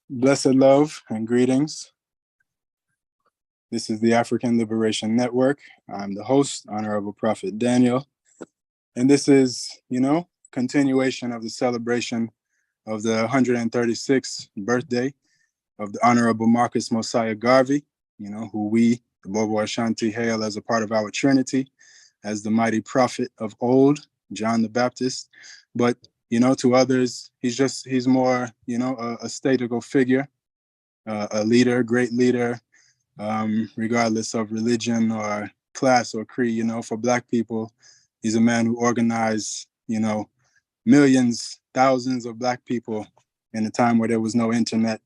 Blessed love and greetings. This is the African Liberation Network. I'm the host, Honorable Prophet Daniel. And this is, continuation of the celebration of the 136th birthday of the Honorable Marcus Mosiah Garvey, who we, the Bobo Ashanti, hail as a part of our Trinity, as the mighty prophet of old, John the Baptist. But to others, he's more, a statical figure, a leader, great leader, regardless of religion or class or creed. For Black people, he's a man who organized, millions, thousands of Black people in a time where there was no internet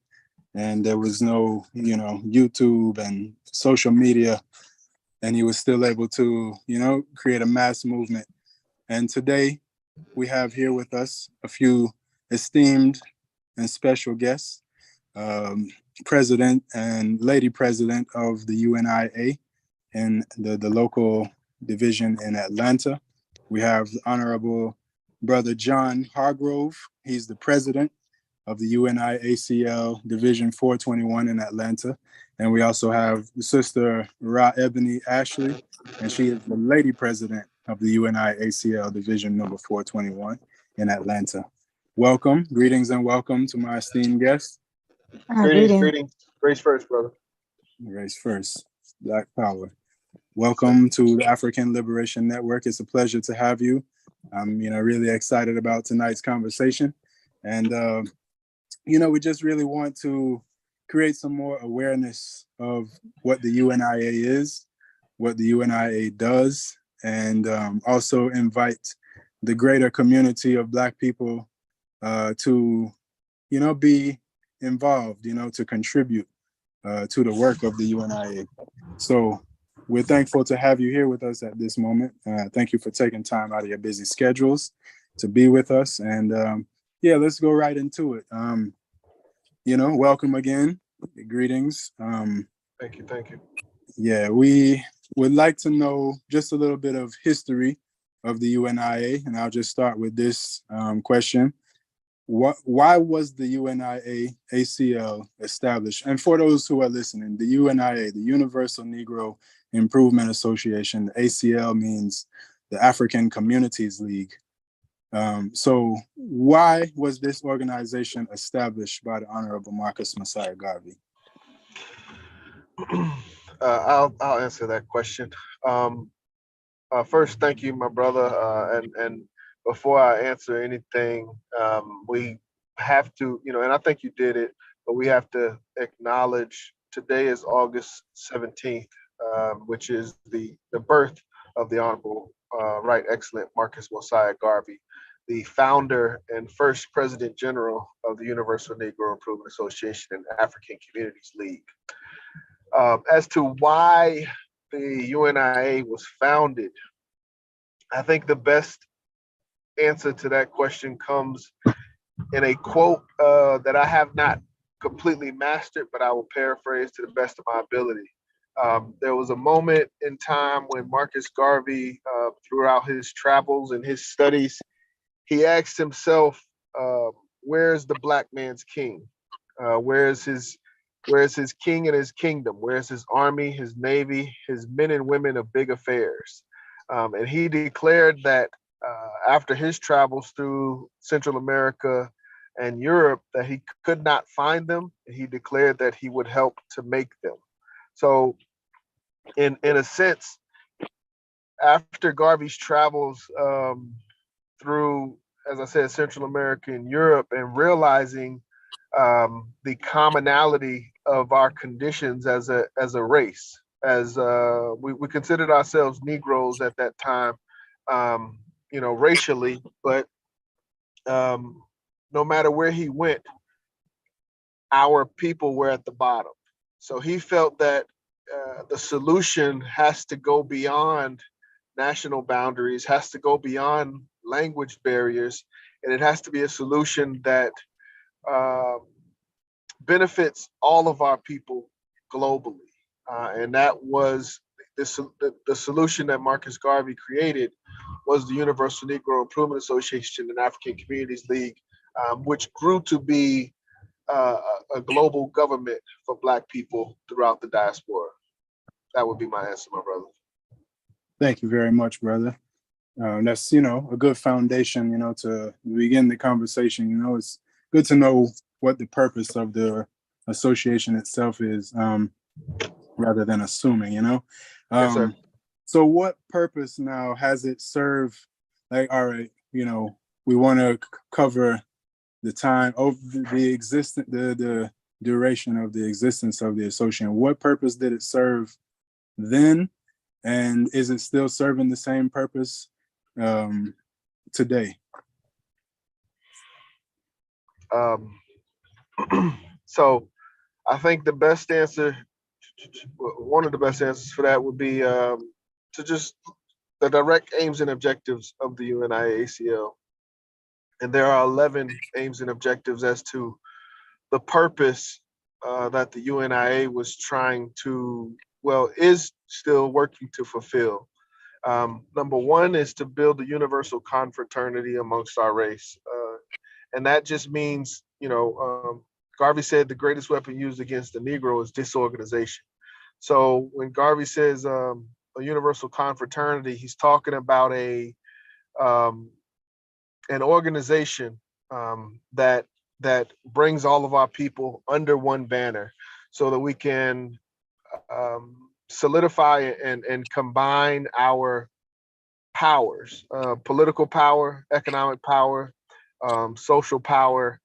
and there was no, YouTube and social media. And he was still able to, create a mass movement. And today, we have here with us a few esteemed and special guests, President and Lady President of the UNIA in the local division in Atlanta. We have the Honorable Brother John Hargrove. He's the President of the UNIA ACL Division 421 in Atlanta. And we also have Sister Ra Ebony Ashley, and she is the Lady President of the UNI ACL Division number 421 in Atlanta. Welcome, greetings and welcome to my esteemed guests. Greetings. Grace first, brother. Grace first, Black Power. Welcome to the African Liberation Network. It's a pleasure to have you. I'm, really excited about tonight's conversation. And, we just really want to create some more awareness of what the UNIA is, what the UNIA does, and also invite the greater community of Black people to, be involved, to contribute to the work of the UNIA. So we're thankful to have you here with us at this moment. Thank you for taking time out of your busy schedules to be with us. And let's go right into it. Welcome again. Greetings. Thank you. Yeah, we would like to know just a little bit of history of the UNIA, and I'll just start with this question. Why was the UNIA ACL established? And for those who are listening, the UNIA, the Universal Negro Improvement Association, the ACL means the African Communities League. So why was this organization established by the Honorable Marcus Mosiah Garvey? I'll answer that question. First, thank you, my brother. And before I answer anything, we have to, and I think you did it, but we have to acknowledge today is August 17th, which is the birth of the Honorable Right Excellent Marcus Mosiah Garvey, the founder and first President General of the Universal Negro Improvement Association and African Communities League. As to why the UNIA was founded, I think the best answer to that question comes in a quote that I have not completely mastered, but I will paraphrase to the best of my ability. There was a moment in time when Marcus Garvey, throughout his travels and his studies, he asked himself, where's the Black man's king? Where's his king and his kingdom? Where's his army, his navy, his men and women of big affairs? And he declared that after his travels through Central America and Europe, that he could not find them. And he declared that he would help to make them. So in a sense, after Garvey's travels through, as I said, Central America and Europe, and realizing the commonality of our conditions as a race, as we considered ourselves Negroes at that time, racially, but no matter where he went, our people were at the bottom. So he felt that the solution has to go beyond national boundaries, has to go beyond language barriers, and it has to be a solution that benefits all of our people globally. And that was the solution that Marcus Garvey created, was the Universal Negro Improvement Association and African Communities League, which grew to be a a global government for Black people throughout the diaspora. That would be my answer, my brother. Thank you very much, brother. That's, a good foundation, to begin the conversation. It's good to know what the purpose of the association itself is, rather than assuming, Yes, sir. So what purpose now has it served? Like, all right, we want to cover the time of the duration of the existence of the association. What purpose did it serve then? And is it still serving the same purpose today? So I think the best answer, one of the best answers for that would be to just the direct aims and objectives of the UNIA ACL. And there are 11 aims and objectives as to the purpose that the UNIA was trying to, is still working to fulfill. Number one is to build a universal confraternity amongst our race. And that just means, Garvey said the greatest weapon used against the Negro is disorganization. So when Garvey says a universal confraternity, he's talking about an organization that brings all of our people under one banner, so that we can solidify and combine our powers, political power, economic power, social power,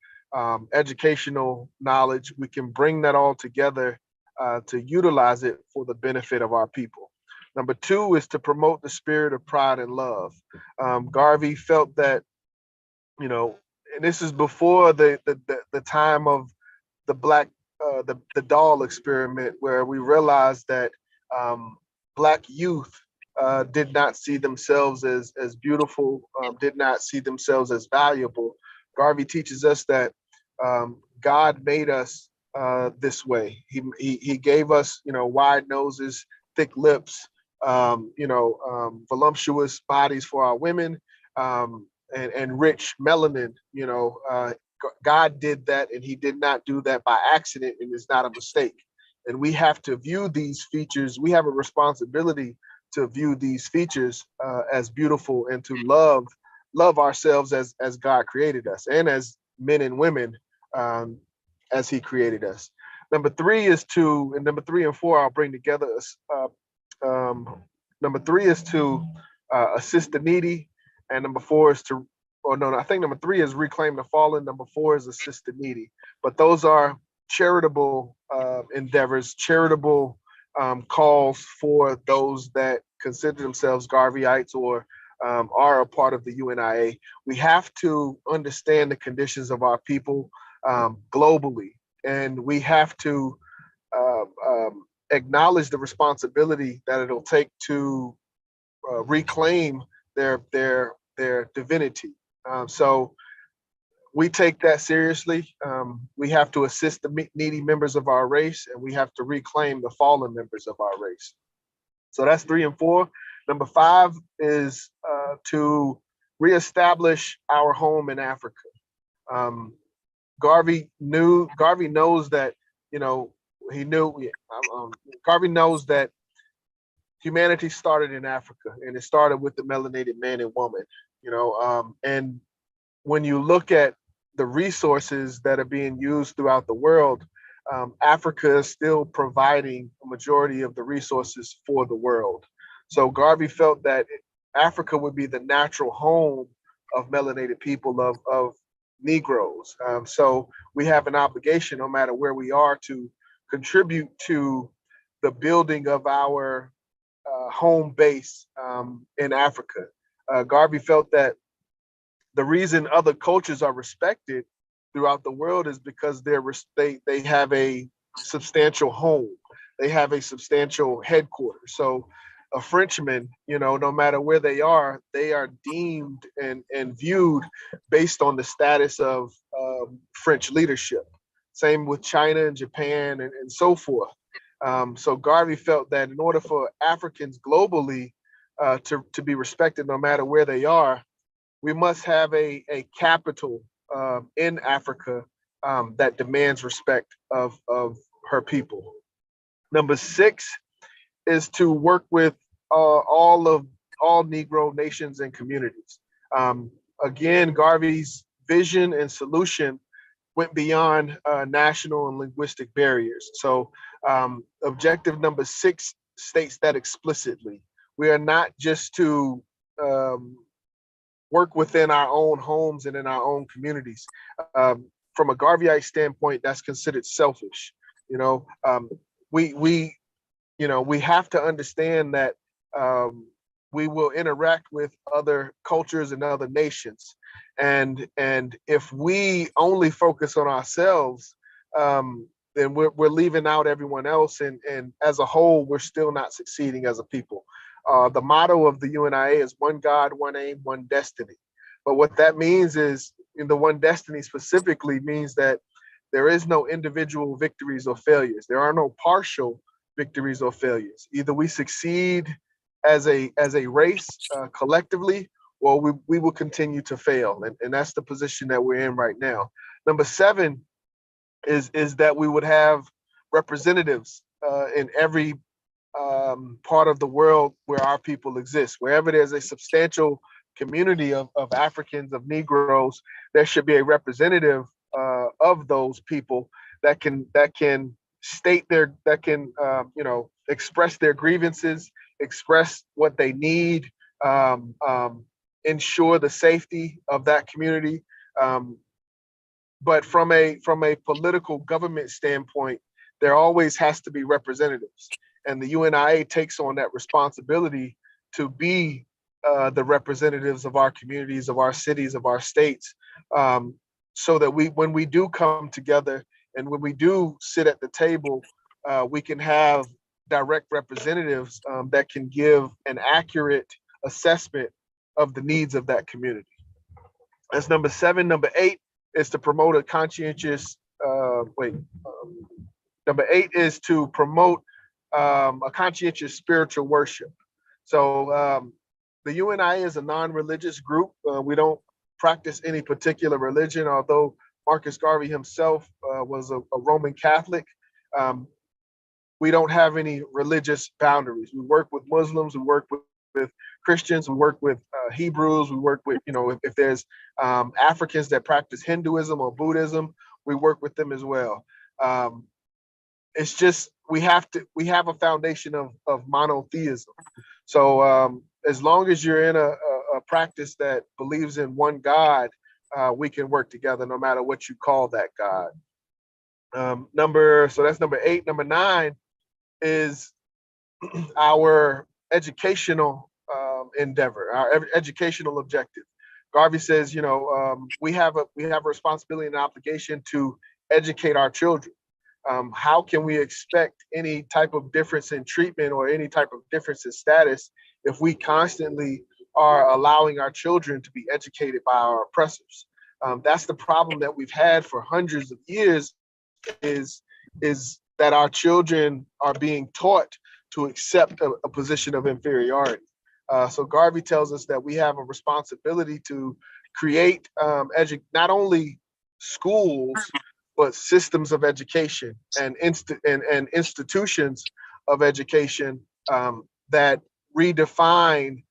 educational knowledge. We can bring that all together to utilize it for the benefit of our people. Number two is to promote the spirit of pride and love. Garvey felt that, and this is before the time of the black the doll experiment, where we realized that Black youth did not see themselves as beautiful, did not see themselves as valuable. Garvey teaches us that God made us this way. He gave us, wide noses, thick lips, voluptuous bodies for our women, and rich melanin. God did that, and he did not do that by accident, and it's not a mistake. And we have to view these features. We have a responsibility to view these features as beautiful, and to love ourselves as God created us, and as men and women as he created us. Number three and four I'll bring together. Number three is to assist the needy, and number four is to, I think number three is reclaim the fallen. Number four is assist the needy. But those are charitable endeavors, charitable calls for those that consider themselves Garveyites or are a part of the UNIA. We have to understand the conditions of our people globally, and we have to acknowledge the responsibility that it'll take to reclaim their divinity. So we take that seriously. We have to assist the needy members of our race, and we have to reclaim the fallen members of our race. So that's 3 and 4. Number 5 is to reestablish our home in Africa. Garvey knows that, Garvey knows that humanity started in Africa, and it started with the melanated man and woman, and when you look at the resources that are being used throughout the world, Africa is still providing a majority of the resources for the world. So Garvey felt that Africa would be the natural home of melanated people, of Negroes. So we have an obligation, no matter where we are, to contribute to the building of our home base in Africa. Garvey felt that the reason other cultures are respected throughout the world is because they have a substantial home. They have a substantial headquarters. So a Frenchman, no matter where they are deemed and viewed based on the status of French leadership. Same with China and Japan and so forth. So Garvey felt that in order for Africans globally to be respected, no matter where they are, we must have a capital in Africa that demands respect of her people. Number 6 is to work with all Negro nations and communities. Um, Again, Garvey's vision and solution went beyond national and linguistic barriers. So, objective number 6 states that explicitly. We are not just to um, work within our own homes and in our own communities. From a Garveyite standpoint, that's considered selfish. You know, we we have to understand that we will interact with other cultures and other nations, and if we only focus on ourselves, then we're leaving out everyone else, and as a whole, we're still not succeeding as a people. The motto of the UNIA is one God, one aim, one destiny. But what that means is, in the one destiny specifically, means that there is no individual victories or failures. There are no partial victories or failures. Either we succeed as a race collectively, or we will continue to fail. And that's the position that we're in right now. Number 7 is that we would have representatives in every part of the world where our people exist. Wherever there's a substantial community of Africans, of Negroes, there should be a representative of those people that can state that can express their grievances, express what they need, ensure the safety of that community. But from a political government standpoint, there always has to be representatives, and the UNIA takes on that responsibility to be the representatives of our communities, of our cities, of our states, so that when we do come together and when we do sit at the table, we can have direct representatives that can give an accurate assessment of the needs of that community. That's number 7. Number 8 is to promote a conscientious. Number 8 is to promote a conscientious spiritual worship. So the UNI is a non-religious group. We don't practice any particular religion, although Marcus Garvey himself was a Roman Catholic. We don't have any religious boundaries. We work with Muslims, we work with Christians, we work with Hebrews, we work with, if there's Africans that practice Hinduism or Buddhism, we work with them as well. It's just we have a foundation of monotheism. So as long as you're in a practice that believes in one God, we can work together no matter what you call that God. So that's number 8. Number 9 is our educational endeavor, our educational objective. Garvey says, we have a responsibility and an obligation to educate our children. How can we expect any type of difference in treatment or any type of difference in status if we constantly are allowing our children to be educated by our oppressors? That's the problem that we've had for hundreds of years, is that our children are being taught to accept a position of inferiority. So Garvey tells us that we have a responsibility to create not only schools, but systems of education and institutions of education that redefine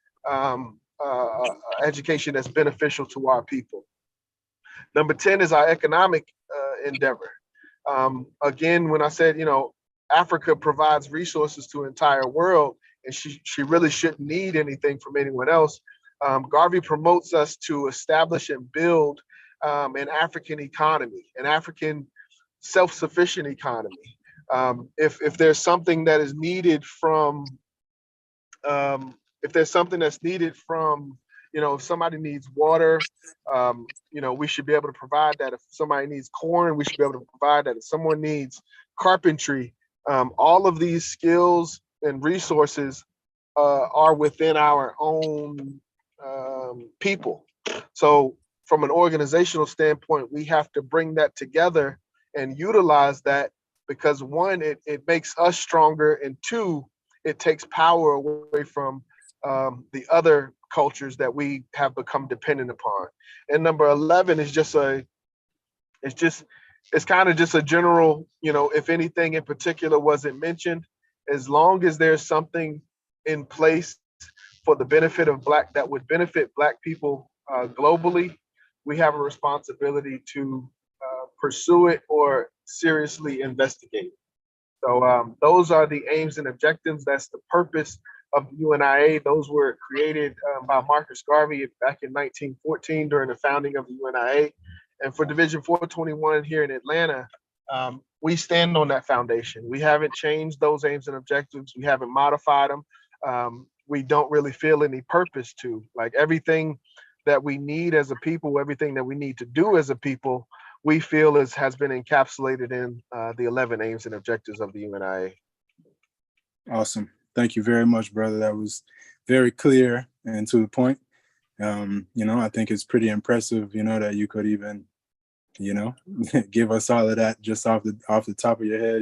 education that's beneficial to our people. Number 10 is our economic endeavor. Again, when I said, Africa provides resources to the entire world, and she really shouldn't need anything from anyone else. Garvey promotes us to establish and build an African economy, an African self-sufficient economy. If there's something that is needed from, if somebody needs water, we should be able to provide that. If somebody needs corn, we should be able to provide that. If someone needs carpentry, all of these skills and resources are within our own people. So from an organizational standpoint, we have to bring that together and utilize that, because 1, it makes us stronger, and 2, it takes power away from the other cultures that we have become dependent upon. And number 11 is it's kind of just a general, if anything in particular wasn't mentioned, as long as there's something in place for the benefit of that would benefit Black people globally, we have a responsibility to pursue it or seriously investigate. So those are the aims and objectives. That's the purpose of the UNIA. Those were created by Marcus Garvey back in 1914 during the founding of the UNIA. And for Division 421 here in Atlanta, we stand on that foundation. We haven't changed those aims and objectives. We haven't modified them. We don't really feel any purpose to. Like everything that we need as a people, everything that we need to do as a people, we feel has been encapsulated in the 11 aims and objectives of the UNIA. Awesome. Thank you very much, brother. That was very clear and to the point. I think it's pretty impressive, that you could even, give us all of that just off the top of your head,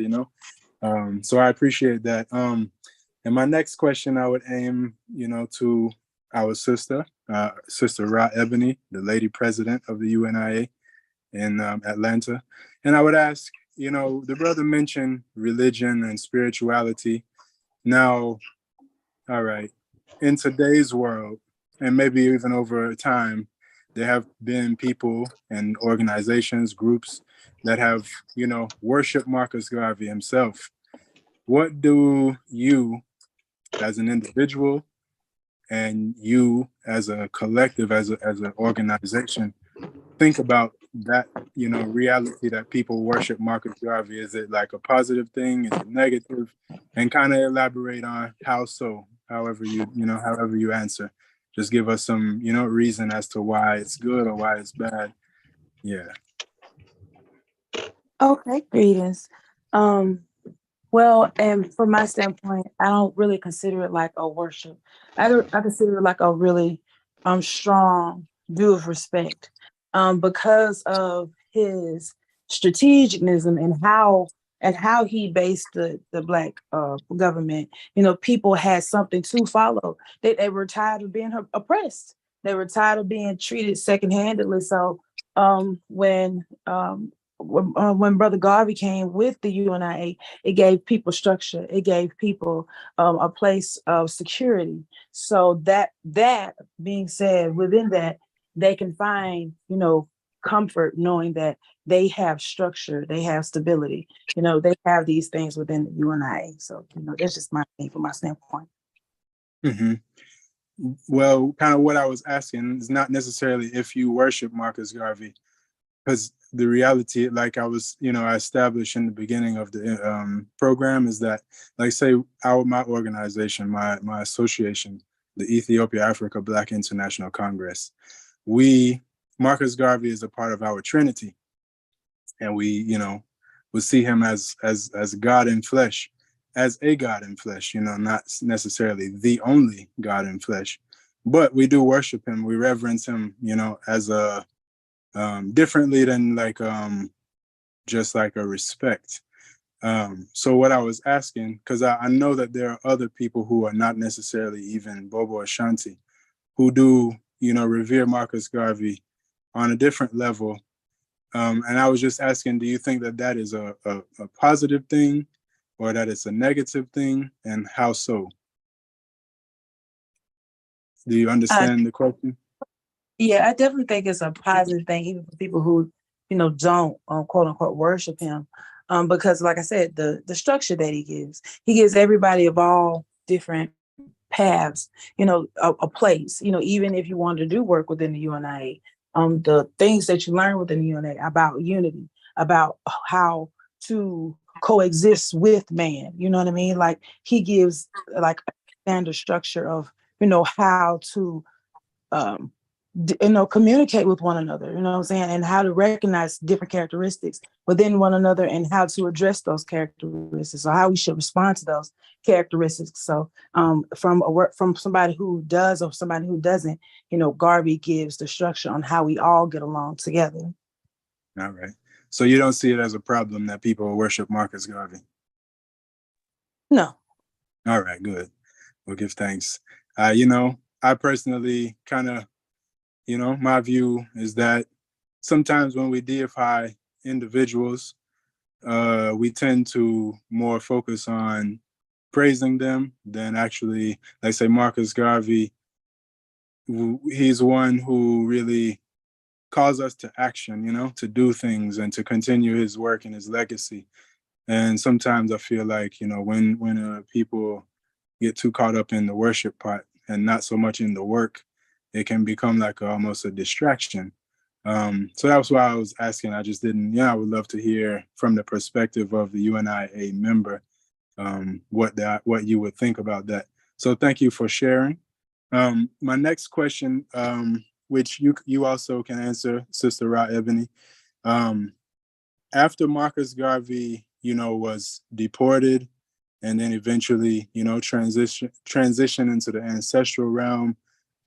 So I appreciate that. And my next question I would aim, to our sister, Sister Ra Ebony, the lady president of the UNIA in Atlanta. And I would ask, the brother mentioned religion and spirituality. Now, all right, in today's world, and maybe even over time, there have been people and organizations, groups that have, worshiped Marcus Garvey himself. What do you, as an individual, and you as a collective, as an organization, think about that, reality that people worship Marcus Garvey? Is it like a positive thing? Is it negative? And kind of elaborate on how so, however you answer. Just give us some, reason as to why it's good or why it's bad. Yeah. Okay, greetings. Well, and from my standpoint, I don't really consider it like a worship. I consider it like a really strong due of respect, because of his strategicism and how he based the Black government. People had something to follow. They were tired of being oppressed. They were tired of being treated second-handedly. So when Brother Garvey came with the UNIA, it gave people structure. It gave people a place of security. So that being said, within that, they can find, comfort knowing that they have structure, they have stability, they have these things within the UNIA. So, that's just my thing from my standpoint. Mm-hmm. Well, kind of what I was asking is not necessarily if you worship Marcus Garvey, because the reality, like I was, I established in the beginning of the program, is that, like, say, my organization, my association, the Ethiopia Africa Black International Congress, Marcus Garvey is a part of our Trinity, and we see him as God in flesh, as a God in flesh, not necessarily the only God in flesh, but we do worship him, we reverence him, as a differently than just like a respect. So what I was asking, because I know that there are other people who are not necessarily even Bobo Ashanti, who do, revere Marcus Garvey on a different level. And I was just asking, do you think that is a positive thing, or that it's a negative thing, and how so? Do you understand the question? Yeah, I definitely think it's a positive thing, even for people who, don't quote unquote worship him, because, like I said, the structure that he gives everybody of all different paths, a place. Even if you wanted to do work within the UNIA, the things that you learn within the UNIA about unity, about how to coexist with man. You know what I mean? Like, he gives like a standard structure of how to communicate with one another, what I'm saying, and how to recognize different characteristics within one another and how to address those characteristics, or how we should respond to those characteristics. So from somebody who does or somebody who doesn't, Garvey gives the structure on how we all get along together. All right. So you don't see it as a problem that people worship Marcus Garvey? No. All right, good. We'll give thanks. I personally kind of, my view is that sometimes when we deify individuals, we tend to more focus on praising them than actually, like say Marcus Garvey, he's one who really calls us to action, to do things and to continue his work and his legacy. And sometimes I feel like, when people get too caught up in the worship part and not so much in the work, it can become like almost a distraction. So that's why I was asking. I just didn't, I would love to hear from the perspective of the UNIA member, what you would think about that. So thank you for sharing. My next question, which you also can answer, Sister Ra Ebony. After Marcus Garvey, was deported and then eventually, transition into the ancestral realm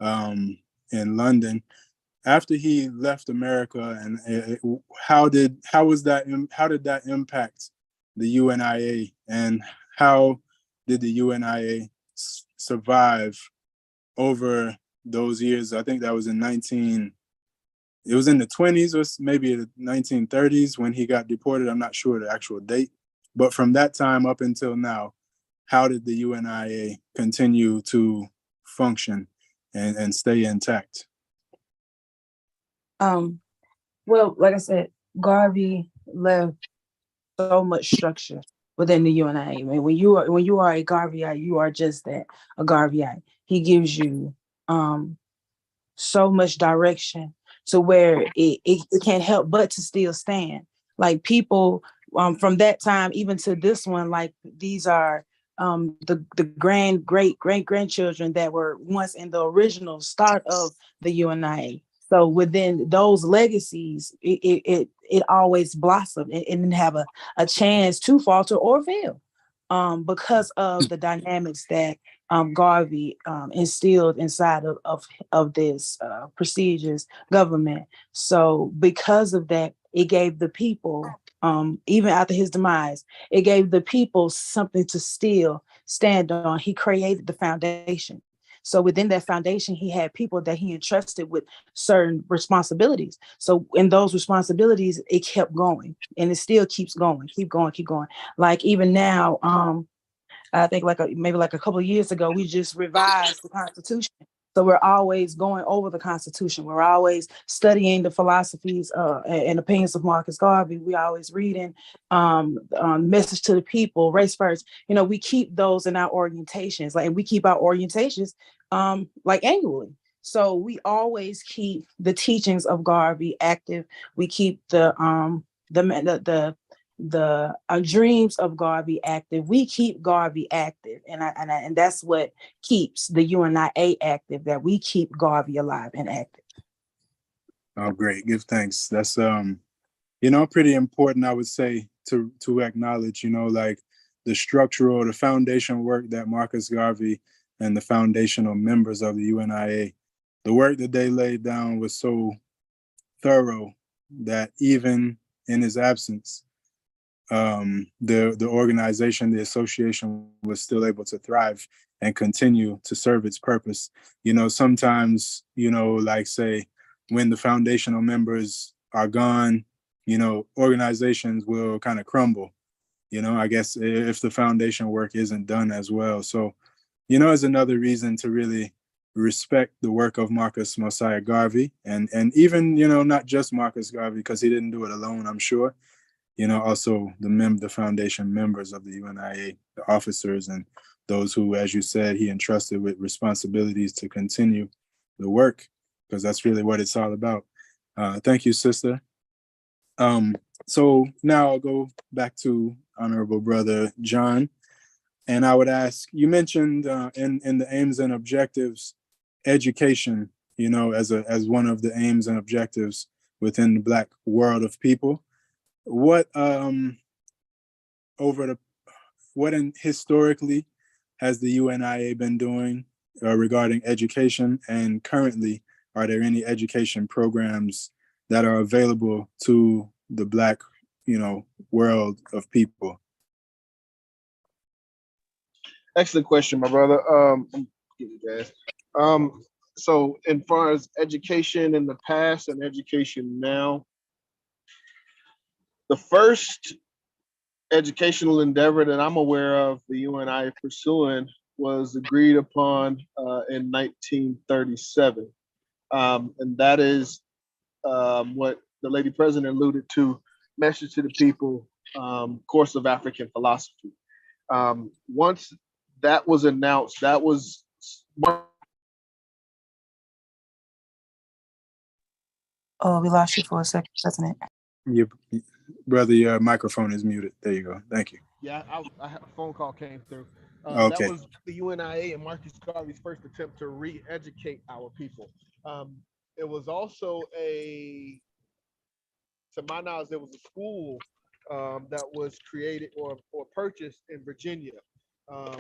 in London. After he left America, and how did that impact the UNIA, and how did the UNIA survive over those years? I think that was it was in the 20s or maybe the 1930s when he got deported. I'm not sure the actual date, but from that time up until now, how did the UNIA continue to function and stay intact? Well, like I said, Garvey left so much structure within the UNIA. I mean, when you are a Garveyite, you are just that, a Garveyite. He gives you so much direction to where it can't help but to still stand. Like people from that time even to this one, like these are the great grandchildren that were once in the original start of the UNIA. So within those legacies, it always blossomed and didn't have a chance to falter or fail, because of the dynamics that Garvey instilled inside of this prestigious government. So because of that, it gave the people, even after his demise, it gave the people something to still stand on. He created the foundation. So within that foundation, he had people that he entrusted with certain responsibilities. So in those responsibilities, it kept going, and it still keeps going, keep going, keep going. Like even now, I think maybe a couple of years ago, we just revised the Constitution. So we're always going over the Constitution. We're always studying the philosophies and opinions of Marcus Garvey. We always reading Message to the People, Race First. We keep those in our orientations, and we keep our orientations annually. So we always keep the teachings of Garvey active. We keep the dreams of Garvey active. We keep Garvey active, and that's what keeps the UNIA active. That we keep Garvey alive and active. Oh, great! Give thanks. That's pretty important, I would say, to acknowledge. Like the structural, the foundation work that Marcus Garvey and the foundational members of the UNIA, the work that they laid down was so thorough that even in his absence, the organization, the association, was still able to thrive and continue to serve its purpose. Sometimes, like say, when the foundational members are gone, organizations will kind of crumble, I guess, if the foundation work isn't done as well. So, is another reason to really respect the work of Marcus Mosiah Garvey, and even, not just Marcus Garvey, because he didn't do it alone, I'm sure. Also the foundation members of the UNIA, the officers, and those who, as you said, he entrusted with responsibilities to continue the work, because that's really what it's all about. Thank you, sister. So now I'll go back to Honorable Brother John, and I would ask, you mentioned in the aims and objectives, education, as one of the aims and objectives within the Black world of people. What historically has the UNIA been doing regarding education, and currently, are there any education programs that are available to the Black, world of people? Excellent question, my brother. So as far as education in the past and education now, The first educational endeavor that I'm aware of the UNIA pursuing was agreed upon in 1937. And that is what the lady president alluded to, message to the people, course of African philosophy. Once that was announced, that was Oh, we lost you for a second, President. Your brother, your microphone is muted. There you go. Thank you. yeah, I a phone call came through. That Okay. was the UNIA and Marcus Garvey's first attempt to re-educate our people. It was also to my knowledge, there was a school that was created or purchased in Virginia. Um,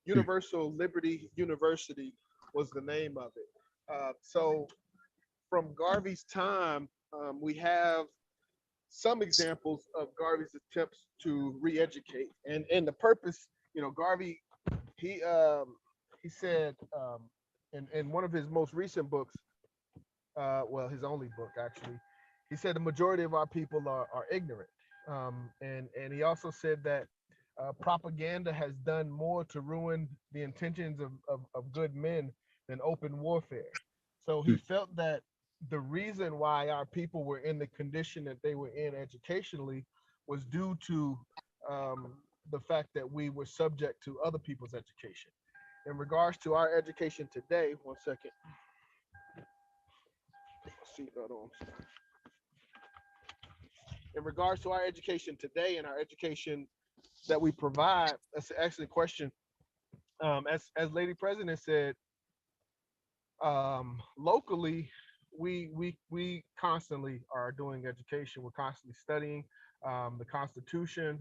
Universal Liberty University was the name of it. So from Garvey's time, we have some examples of Garvey's attempts to re-educate, and the purpose, Garvey, he said in one of his most recent books, well, his only book actually, he said the majority of our people are ignorant, and he also said that propaganda has done more to ruin the intentions of good men than open warfare. So he felt that the reason why our people were in the condition that they were in educationally was due to the fact that we were subject to other people's education. In regards to our education today, one second. Seatbelt on. In regards to our education today and our education that we provide, that's an excellent question. As Lady President said, locally, we constantly are doing education. We're constantly studying the Constitution,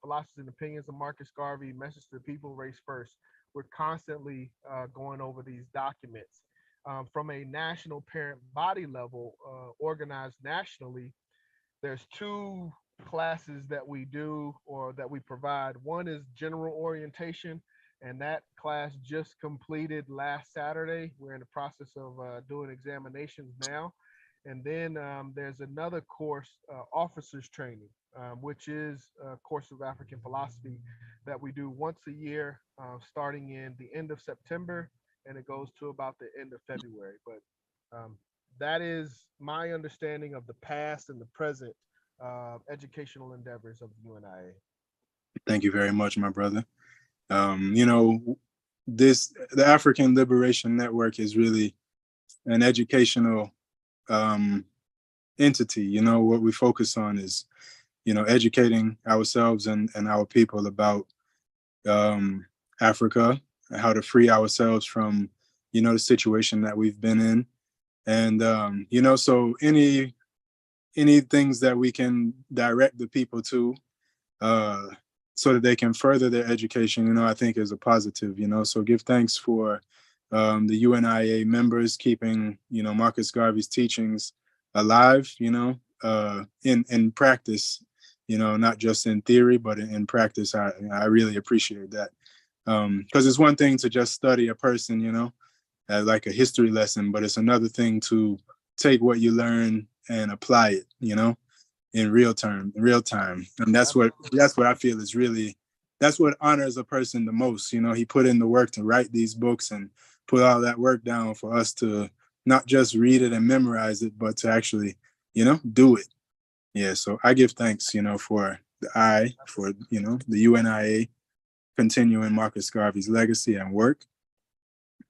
philosophies and opinions of Marcus Garvey, message to the people, race first. We're constantly going over these documents. From a national parent body level, organized nationally, there's two classes that we do or that we provide. One is general orientation, and that class just completed last Saturday. We're in the process of doing examinations now. And then there's another course, officers training, which is a course of African philosophy that we do once a year, starting in the end of September, and it goes to about the end of February. But that is my understanding of the past and the present educational endeavors of the UNIA. Thank you very much, my brother. The African Liberation Network is really an educational entity. What we focus on is, educating ourselves and our people about Africa, how to free ourselves from, the situation that we've been in. And, so any things that we can direct the people to so that they can further their education, I think is a positive, so give thanks for the UNIA members keeping, Marcus Garvey's teachings alive, in practice, not just in theory, but in practice. I really appreciate that. Because it's one thing to just study a person, as like a history lesson, but it's another thing to take what you learn and apply it, in real time. And that's what I feel is really, that's what honors a person the most. He put in the work to write these books and put all that work down for us to not just read it and memorize it, but to actually, do it. Yeah. So I give thanks, for the UNIA continuing Marcus Garvey's legacy and work.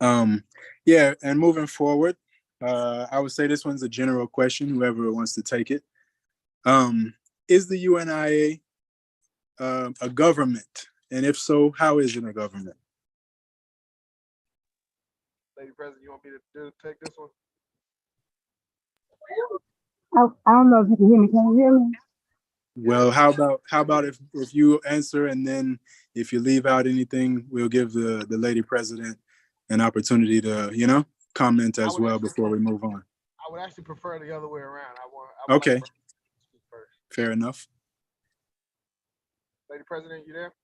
Yeah. And moving forward, I would say this one's a general question, whoever wants to take it. Is the UNIA a government? And if so, how is it a government? Lady President, you want me to take this one? I don't know if you can hear me. Can you hear me? Well, how about if you answer, and then if you leave out anything, we'll give the lady president an opportunity to, comment as well before we move on. I would actually prefer the other way around. Okay. Like first. Fair enough. Lady President, you there?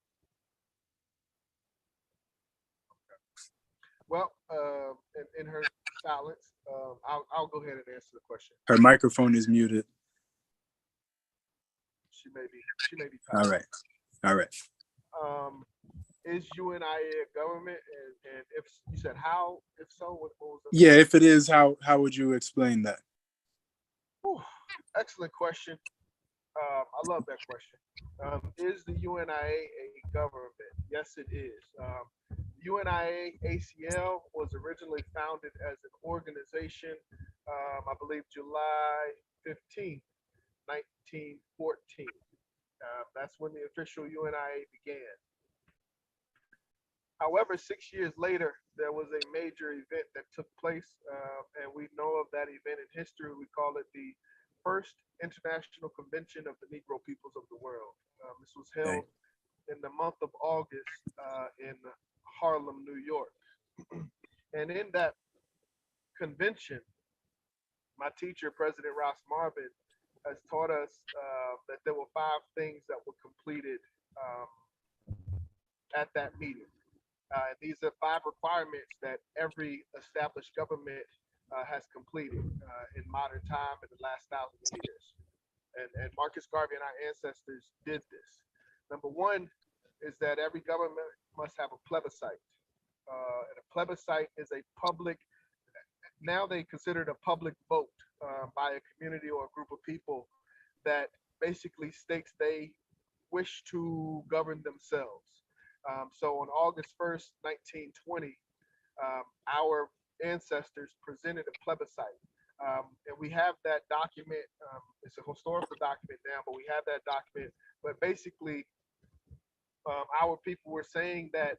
Well, in her silence, I'll go ahead and answer the question. Her microphone is muted. She may be All tired. right. All right. Is UNIA a government? And if you said how, if so, what was the Yeah, if it is, how would you explain that? Whew, excellent question. I love that question. Is the UNIA a government? Yes, it is. UNIA ACL was originally founded as an organization, I believe July 15th, 1914. That's when the official UNIA began. However, 6 years later, there was a major event that took place, and we know of that event in history. We call it the First International Convention of the Negro Peoples of the World. This was Okay. held in the month of August in Harlem, New York. And in that convention, my teacher, President Ross Marvin, has taught us that there were 5 things that were completed at that meeting. These are 5 requirements that every established government has completed in modern time in the last 1,000 years. And Marcus Garvey and our ancestors did this. Number 1 is that every government must have a plebiscite. And a plebiscite is a public, now they consider it a public vote by a community or a group of people that basically states they wish to govern themselves. So on August 1st, 1920, our ancestors presented a plebiscite. And we have that document. It's a historical document now, but we have that document. But basically, our people were saying that,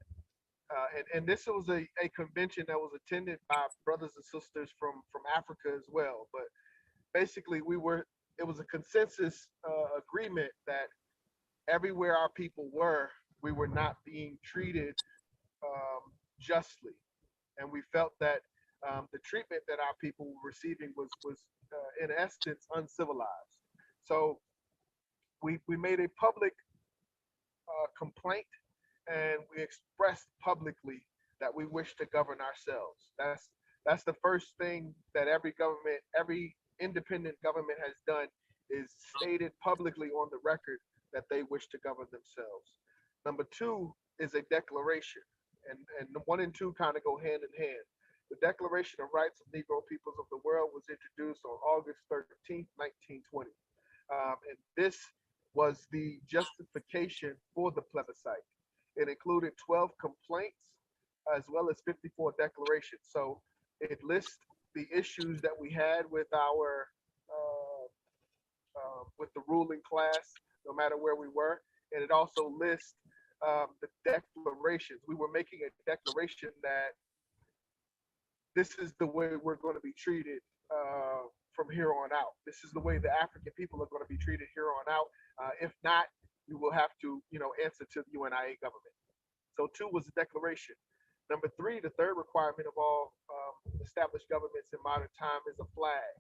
and this was a convention that was attended by brothers and sisters from Africa as well. But basically, it was a consensus agreement that everywhere our people were, we were not being treated justly, and we felt that the treatment that our people were receiving was in essence uncivilized. So we made a public complaint, and we expressed publicly that we wish to govern ourselves. That's the first thing that every government, every independent government has done, is stated publicly on the record that they wish to govern themselves. Number 2 is a declaration, and 1 and 2 kind of go hand in hand. The Declaration of Rights of Negro Peoples of the World was introduced on August 13th, 1920. And this was the justification for the plebiscite. It included 12 complaints as well as 54 declarations. So it lists the issues that we had with our with the ruling class, no matter where we were, and it also lists the declarations. We were making a declaration that this is the way we're going to be treated from here on out. This is the way the African people are going to be treated here on out. If not, we will have to, answer to the UNIA government. So 2 was the declaration. Number 3, the third requirement of all established governments in modern time is a flag.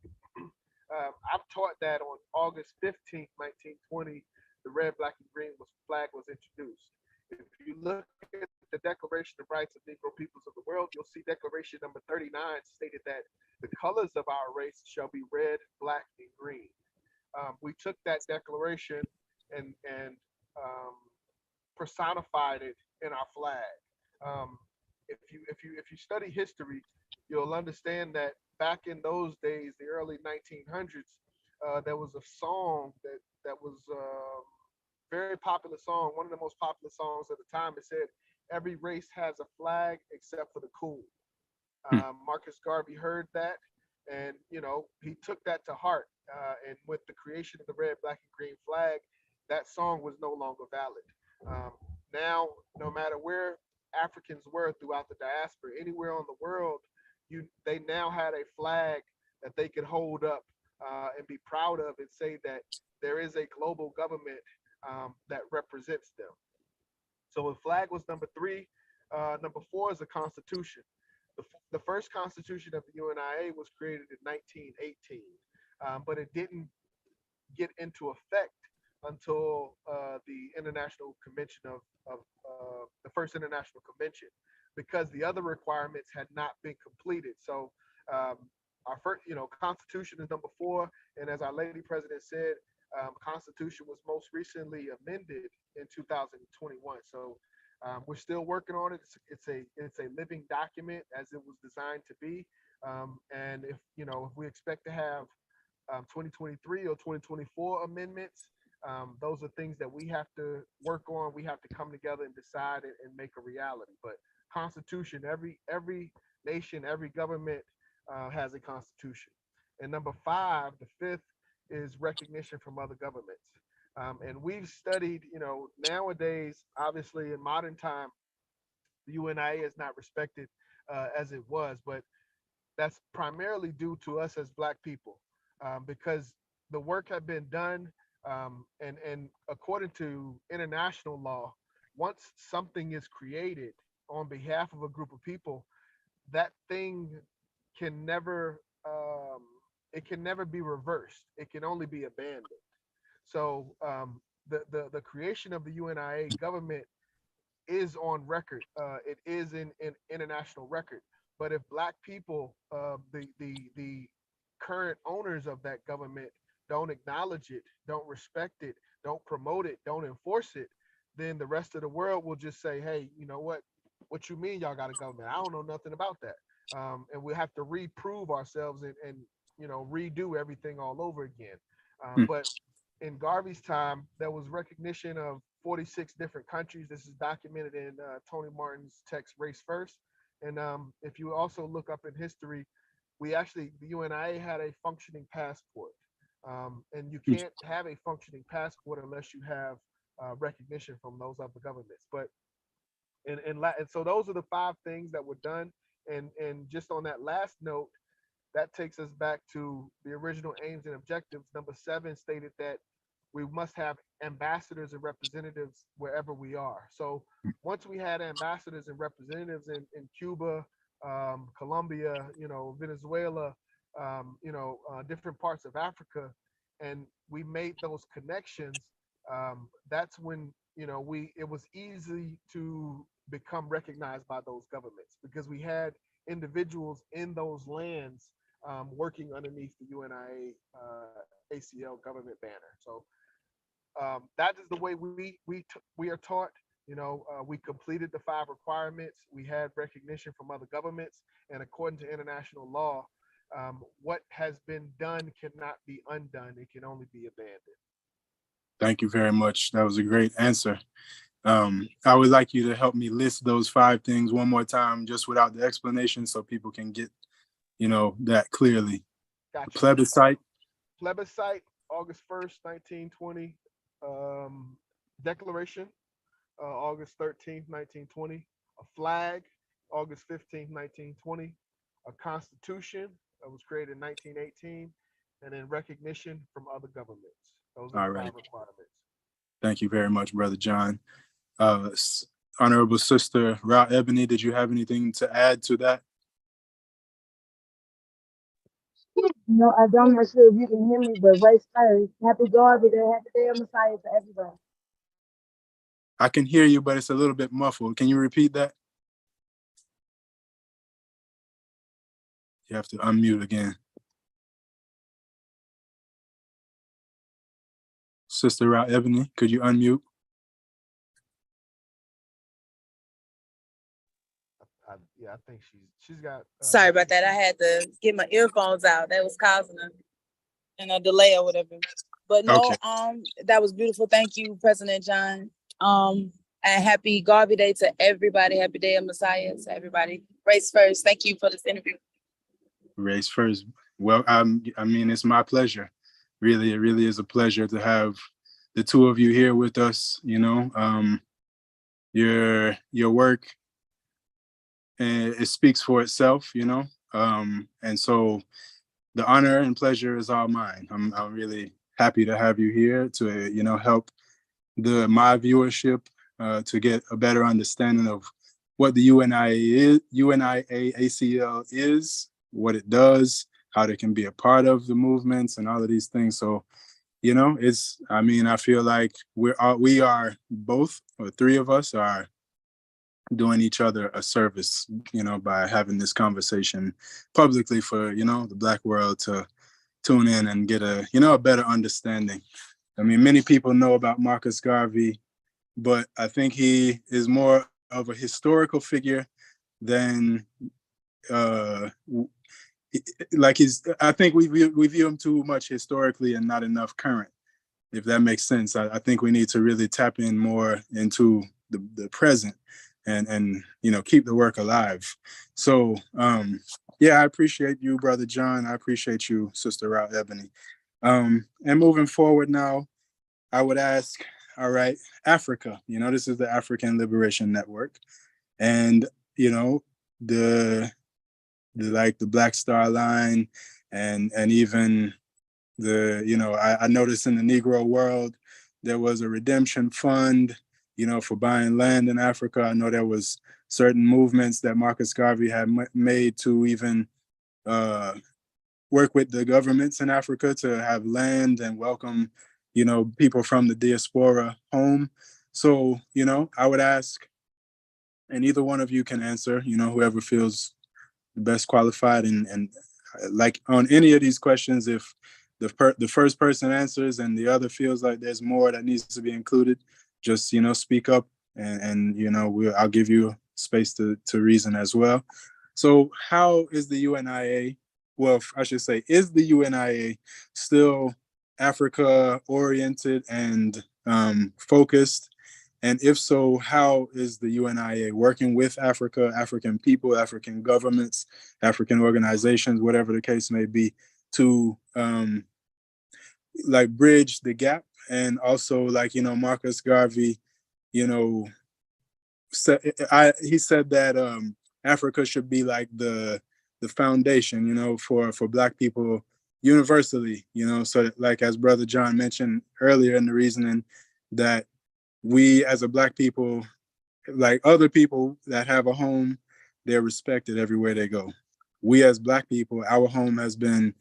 I've taught that on August 15th, 1920, the red, black, and green flag was introduced. If you look at the Declaration of Rights of Negro Peoples of the World, you'll see Declaration number 39 stated that the colors of our race shall be red, black, and green. We took that declaration and personified it in our flag. If you study history, you'll understand that back in those days, the early 1900s, there was a song that was very popular song, one of the most popular songs at the time. It said, "Every race has a flag except for the cool." Marcus Garvey heard that, and he took that to heart. And with the creation of the red, black, and green flag, that song was no longer valid. Now, no matter where Africans were throughout the diaspora, anywhere on the world, they now had a flag that they could hold up and be proud of and say that there is a global government that represents them. So the flag was number 3. Number 4 is the Constitution. The first Constitution of the UNIA was created in 1918, but it didn't get into effect until the International Convention of the First International Convention, because the other requirements had not been completed. So our first, Constitution is number 4, and as our lady president said, Constitution was most recently amended in 2021. So we're still working on it. It's a living document as it was designed to be. And if we expect to have 2023 or 2024 amendments, those are things that we have to work on. We have to come together and decide and make a reality. But Constitution, every nation, every government has a constitution. And number five, the fifth, is recognition from other governments. And we've studied, nowadays, obviously in modern time, the UNIA is not respected as it was, but that's primarily due to us as Black people, because the work had been done, and according to international law, once something is created on behalf of a group of people, that thing can never it can never be reversed. It can only be abandoned. So the creation of the UNIA government is on record. It is in international record. But if Black people, the current owners of that government, don't acknowledge it, don't respect it, don't promote it, don't enforce it, then the rest of the world will just say, "Hey, you know what? What you mean y'all got a government? I don't know nothing about that." And we have to reprove ourselves and redo everything all over again. But in Garvey's time, there was recognition of 46 different countries. This is documented in Tony Martin's text, Race First. And if you also look up in history, the UNIA had a functioning passport. And you can't have a functioning passport unless you have recognition from those other governments. But and so those are the five things that were done. And just on that last note, that takes us back to the original aims and objectives. Number 7 stated that we must have ambassadors and representatives wherever we are. So once we had ambassadors and representatives in Cuba, Colombia, Venezuela, different parts of Africa, and we made those connections, that's when it was easy to become recognized by those governments, because we had individuals in those lands working underneath the UNIA ACL government banner. So that is the way we are taught. We completed the 5 requirements. We had recognition from other governments, and according to international law, what has been done cannot be undone. It can only be abandoned. Thank you very much. That was a great answer. I would like you to help me list those 5 things one more time, just without the explanation, so people can get, that clearly. Gotcha. Plebiscite, August 1st, 1920. Declaration, August 13th, 1920. A flag, August 15th, 1920. A constitution that was created in 1918, and then recognition from other governments. Those are the 5 requirements. Thank you very much, Brother John. Honorable Sister Ra Ebony, did you have anything to add to that? No, I don't. I'm not sure if you can hear me, but race first. Happy Garvey Day, happy day of Messiah to everybody. I can hear you, but it's a little bit muffled. Can you repeat that? You have to unmute again. Sister Ra Ebony, could you unmute? I think she's got. Sorry about that. I had to get my earphones out. That was causing a delay or whatever. But no, Okay. That was beautiful. Thank you, President John. And happy Garvey Day to everybody. Happy Day of Messiah to everybody. Race first. Thank you for this interview. Race first. Well, I mean, it's my pleasure. Really, it really is a pleasure to have the 2 of you here with us. Your work, it speaks for itself, and so the honor and pleasure is all mine. I'm really happy to have you here to, help my viewership to get a better understanding of what the UNIA ACL is, what it does, how they can be a part of the movements and all of these things. So, I feel like we are both, or 3 of us are doing each other a service, by having this conversation publicly for, the Black world to tune in and get a better understanding I mean, many people know about Marcus Garvey, but I think he is more of a historical figure than uh, like he's. I think we view him too much historically and not enough current. If that makes sense, I think we need to really tap in more into the present and keep the work alive. So yeah, I appreciate you, Brother John. I appreciate you, Sister Route Ebony. And moving forward now, I would ask, all right, Africa. This is the African Liberation Network, and the the Black Star Line, and even I noticed in the Negro world there was a redemption fund, for buying land in Africa. I know there was certain movements that Marcus Garvey had made to even work with the governments in Africa to have land and welcome, people from the diaspora home. So, I would ask, and either one of you can answer, whoever feels the best qualified, and like on any of these questions, if the first person answers and the other feels like there's more that needs to be included, just speak up, and I'll give you space to reason as well. So how is the UNIA, well, I should say, is the UNIA still Africa oriented and focused? And if so, how is the UNIA working with Africa, African people, African governments, African organizations, whatever the case may be, to like bridge the gap? And also, like, Marcus Garvey, you know, he said that Africa should be like the foundation, for Black people universally, so that, like as Brother John mentioned earlier in the reasoning, that we as a Black people, like other people that have a home, they're respected everywhere they go. We as Black people, our home has been,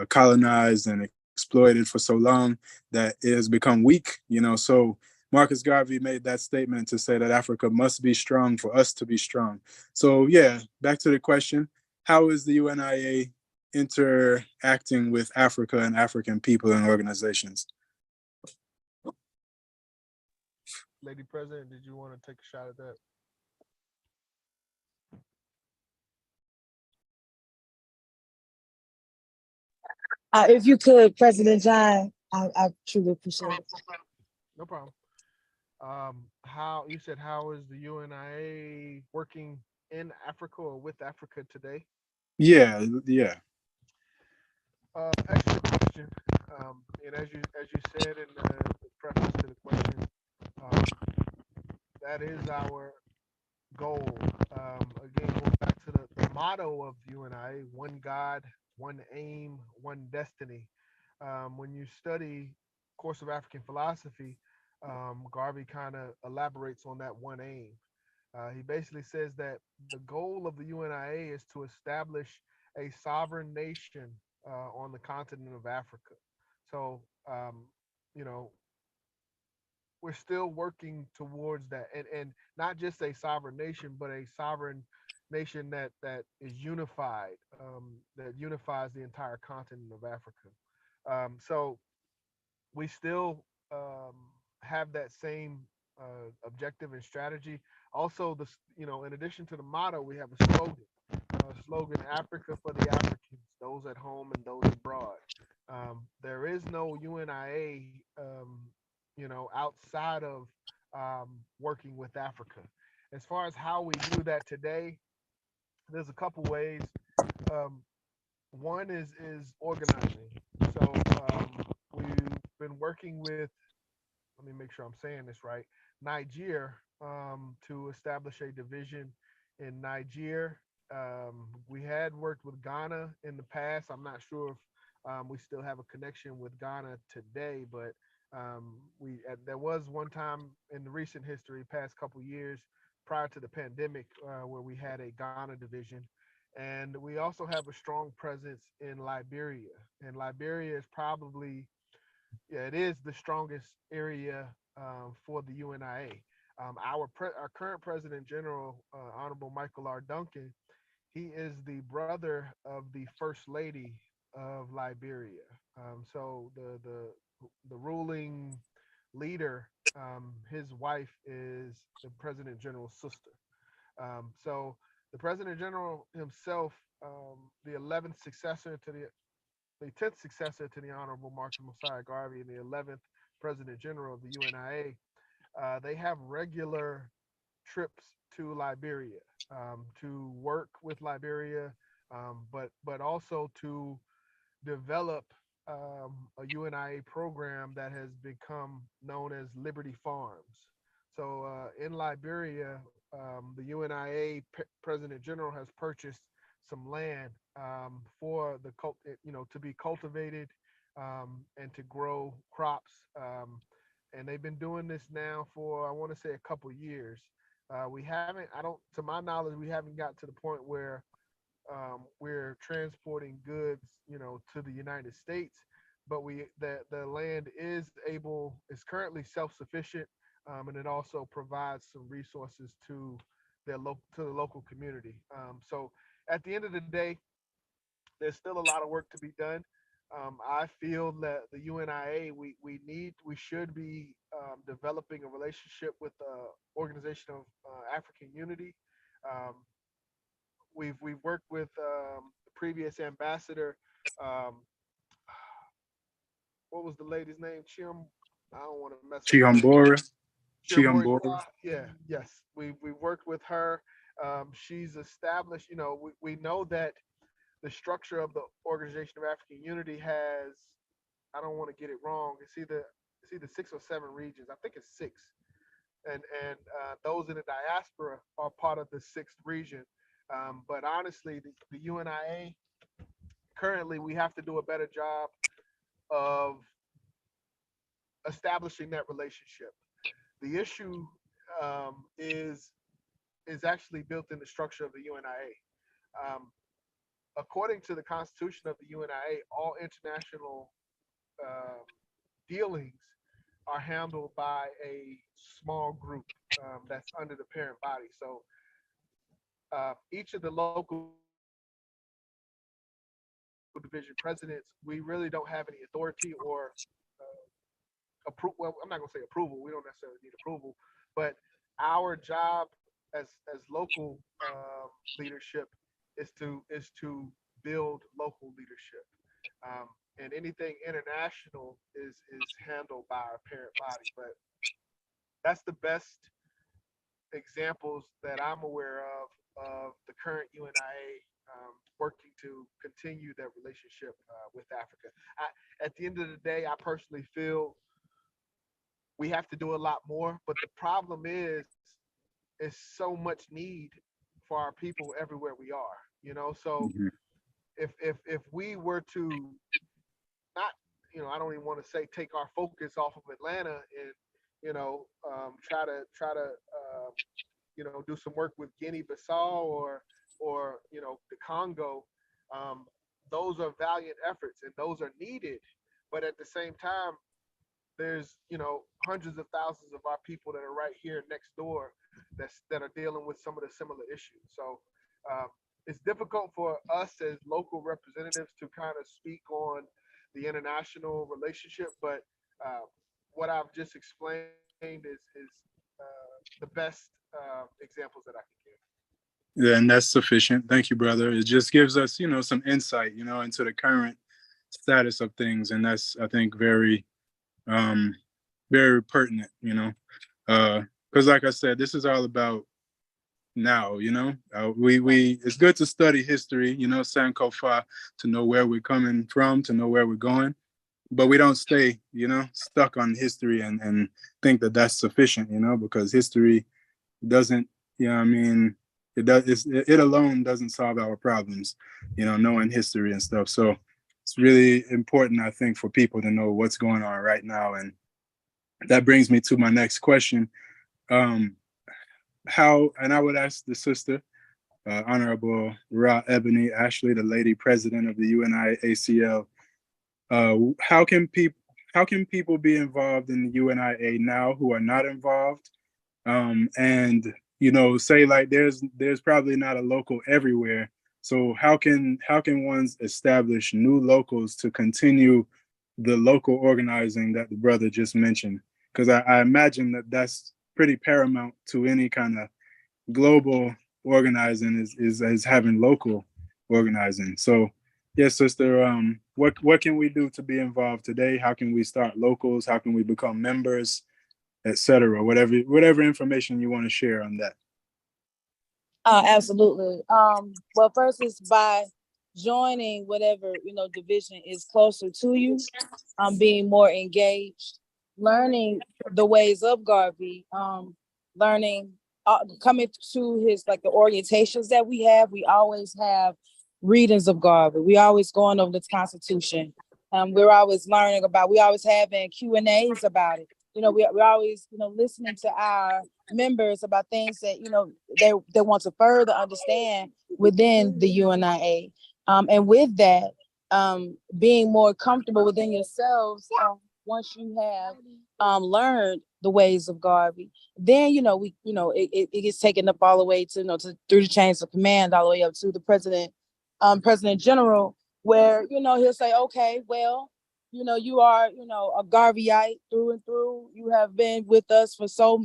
colonized and exploited for so long that it has become weak, so Marcus Garvey made that statement to say that Africa must be strong for us to be strong. So yeah, back to the question, how is the UNIA interacting with Africa and African people and organizations? Lady President, did you want to take a shot at that? If you could, President John, I truly appreciate it. No problem. How you said, how is the UNIA working in Africa or with Africa today? Yeah. Excellent question. And as you said in the preface to the question, um, that is our goal. Again, going back to the motto of UNIA: one God, one aim, one destiny. When you study course of African philosophy, Garvey kind of elaborates on that one aim. He basically says that the goal of the UNIA is to establish a sovereign nation on the continent of Africa. So, you know, we're still working towards that, and not just a sovereign nation, but a sovereign nation that is unified, that unifies the entire continent of Africa. So we still have that same objective and strategy. Also, in addition to the motto, we have a slogan. Slogan: Africa for the Africans, those at home and those abroad. There is no UNIA, outside of working with Africa. As far as how we do that today, there's a couple ways. Um, One is organizing. So we've been working with, let me make sure I'm saying this right, Niger, to establish a division in Niger. We had worked with Ghana in the past. I'm not sure if we still have a connection with Ghana today, but there was one time in the recent history, past couple years prior to the pandemic, where we had a Ghana division. And we also have a strong presence in Liberia. And Liberia is probably, yeah, it is the strongest area for the UNIA. Our current President General, Honorable Michael R. Duncan, he is the brother of the First Lady of Liberia. So the the ruling leader, his wife is the president general's sister. So the president general himself, the 11th successor to the 10th successor to the Honorable Marcus Mosiah Garvey and the 11th president general of the UNIA, they have regular trips to Liberia, to work with Liberia, but also to develop a UNIA program that has become known as Liberty Farms. So in Liberia, the UNIA President General has purchased some land for the to be cultivated and to grow crops. And they've been doing this now for, I want to say, a couple years. We haven't, I don't, to my knowledge, we haven't got to the point where we're transporting goods, to the United States, but the land is currently self-sufficient, and it also provides some resources to the local community. So at the end of the day, there's still a lot of work to be done. I feel that the UNIA, we should be developing a relationship with the Organization of African Unity. We've worked with the previous ambassador. What was the lady's name? I don't want to mess up her name. Chiambora. Yeah, yes. We worked with her. She's established. We know that the structure of the Organization of African Unity has. I don't want to get it wrong. It's either 6 or 7 regions. I think it's 6, and those in the diaspora are part of the 6th region. But honestly, the UNIA, currently, we have to do a better job of establishing that relationship. The issue is actually built in the structure of the UNIA. According to the Constitution of the UNIA, all international dealings are handled by a small group that's under the parent body. So each of the local division presidents, we really don't have any authority or approval. Well, I'm not gonna say approval. We don't necessarily need approval, but our job as local leadership is to build local leadership, and anything international is handled by our parent body. But that's the best examples that I'm aware of the current UNIA working to continue that relationship with Africa. At the end of the day, I personally feel we have to do a lot more, but the problem is so much need for our people everywhere we are, so if we were to not, I don't even want to say take our focus off of Atlanta and, try to do some work with Guinea-Bissau or the Congo, those are valiant efforts and those are needed. But at the same time, there's hundreds of thousands of our people that are right here next door that are dealing with some of the similar issues. So it's difficult for us as local representatives to kind of speak on the international relationship, but what I've just explained is the best examples that I can give. Yeah, and that's sufficient. Thank you, brother. It just gives us, some insight, into the current status of things, and that's, I think, very, very pertinent. Because, like I said, this is all about now. We it's good to study history, Sankofa, to know where we're coming from, to know where we're going, but we don't stay, stuck on history and think that that's sufficient, because history doesn't, it alone doesn't solve our problems, knowing history and stuff. So it's really important, I think, for people to know what's going on right now. And that brings me to my next question. And I would ask the sister, Honorable Ra Ebony Ashley, the lady president of the UNIA ACL, how can people be involved in the UNIA now who are not involved? And say like there's probably not a local everywhere. So how can one establish new locals to continue the local organizing that the brother just mentioned, because I imagine that that's pretty paramount to any kind of global organizing is having local organizing. So yes, sister, what can we do to be involved today? How can we start locals? How can we become members, etc.? Whatever information you want to share on that. Absolutely. Well, first is by joining whatever, division is closer to you, being more engaged, learning the ways of Garvey, learning, coming to his, like, the orientations that we have. We always have readings of Garvey. We always going over the Constitution. We're always learning about, we always having Q&As about it. We're always, listening to our members about things that, they want to further understand within the UNIA. And with that, being more comfortable within yourselves, once you have learned the ways of Garvey, then it gets taken up all the way to, through the chains of command, all the way up to the president general, where he'll say, okay, well, you are, a Garveyite through and through. You have been with us for so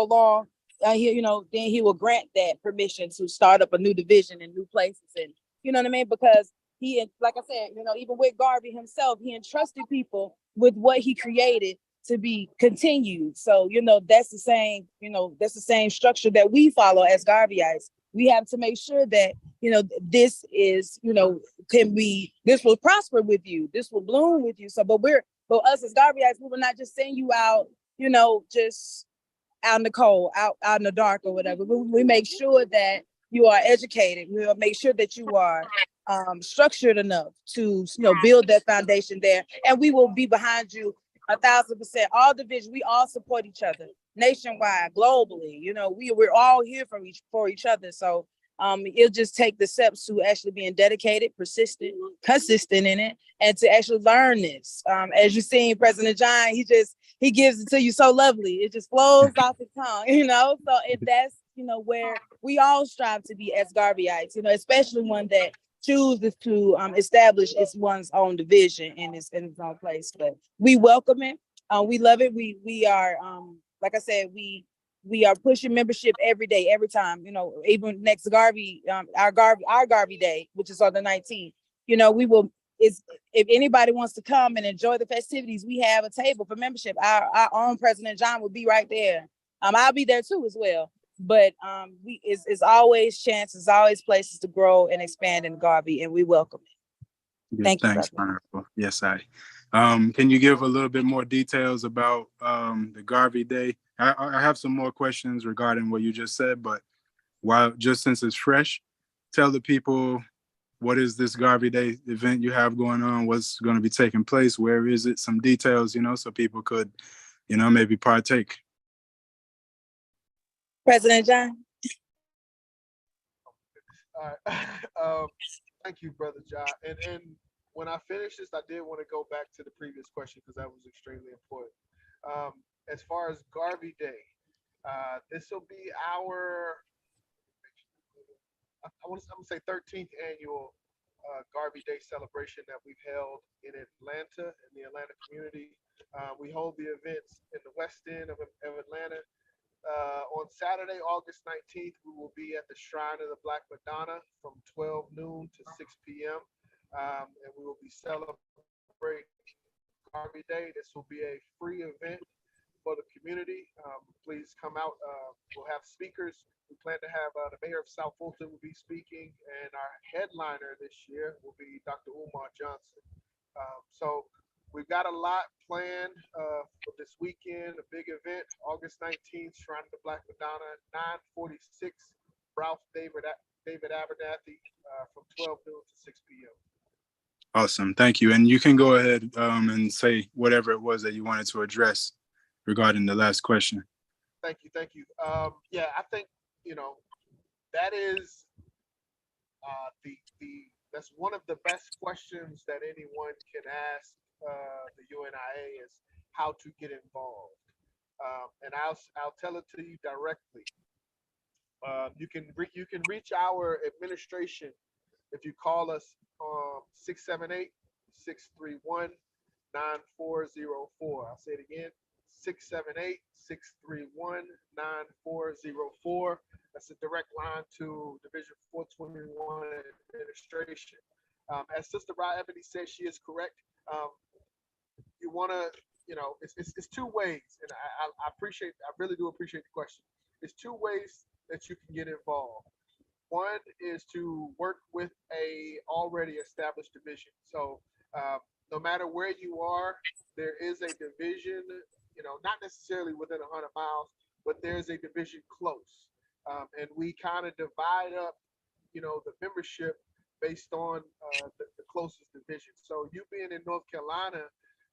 long. Then he will grant that permission to start up a new division in new places, and you know what I mean? Because he, like I said, even with Garvey himself, he entrusted people with what he created to be continued. So, that's the same structure that we follow as Garveyites. We have to make sure that, this is, this will prosper with you. This will bloom with you. So, but us as Garveyites, we will not just send you out, just out in the cold, out in the dark or whatever. We make sure that you are educated. We'll make sure that you are structured enough to, build that foundation there. And we will be behind you 1,000%. All divisions, we all support each other nationwide, globally. We're all here for each other. So it'll just take the steps to actually being dedicated, persistent, consistent in it, and to actually learn this. As you've seen, President John, he gives it to you so lovely. It just flows off his tongue, So that's, where we all strive to be as Garveyites, especially one that chooses to establish its one's own division in its own place. But we welcome it. We love it. We are, like I said, we are pushing membership every day, every time, even next Garvey, our Garvey Day, which is on the 19th, we will, if anybody wants to come and enjoy the festivities, we have a table for membership. Our own President John will be right there. I'll be there too as well. But it's always chances, always places to grow and expand in Garvey, and we welcome it. Good, Thank you. Thanks, Honorable. Yes, can you give a little bit more details about the Garvey Day? I have some more questions regarding what you just said, but since it's fresh, tell the people, what is this Garvey Day event you have going on? What's going to be taking place? Where is it? Some details, so people could, maybe partake. President John. All right. Thank you, Brother John. And when I finish this, I did want to go back to the previous question because that was extremely important. As far as Garvey Day, this will be our, I'm going to say 13th annual Garvey Day celebration that we've held in Atlanta, in the Atlanta community. We hold the events in the West End of Atlanta. On Saturday, August 19th, we will be at the Shrine of the Black Madonna from 12 noon to 6 p.m. And we will be celebrating Garvey Day. This will be a free event for the community. Please come out. We'll have speakers. We plan to have the mayor of South Fulton will be speaking, and our headliner this year will be Dr. Umar Johnson. So we've got a lot planned for this weekend, a big event, August 19th, Shrine of the Black Madonna, 946 Ralph David Abernathy from 12 noon to 6 p.m. Awesome. Thank you. And you can go ahead and say whatever it was that you wanted to address regarding the last question. Thank you. Yeah, I think, that is that's one of the best questions that anyone can ask the UNIA is how to get involved. And I'll tell it to you directly. You can reach our administration if you call us 678-631-9999. I'll say it again, 678-631-9404. That's a direct line to Division 421 administration. As Sister Ra Ebony said, she is correct. You want to, it's two ways, and I really do appreciate the question. It's two ways that you can get involved. One is to work with a already established division. So no matter where you are, there is a division, not necessarily within 100 miles, but there's a division close. And we kind of divide up, the membership based on the closest division. So you being in North Carolina,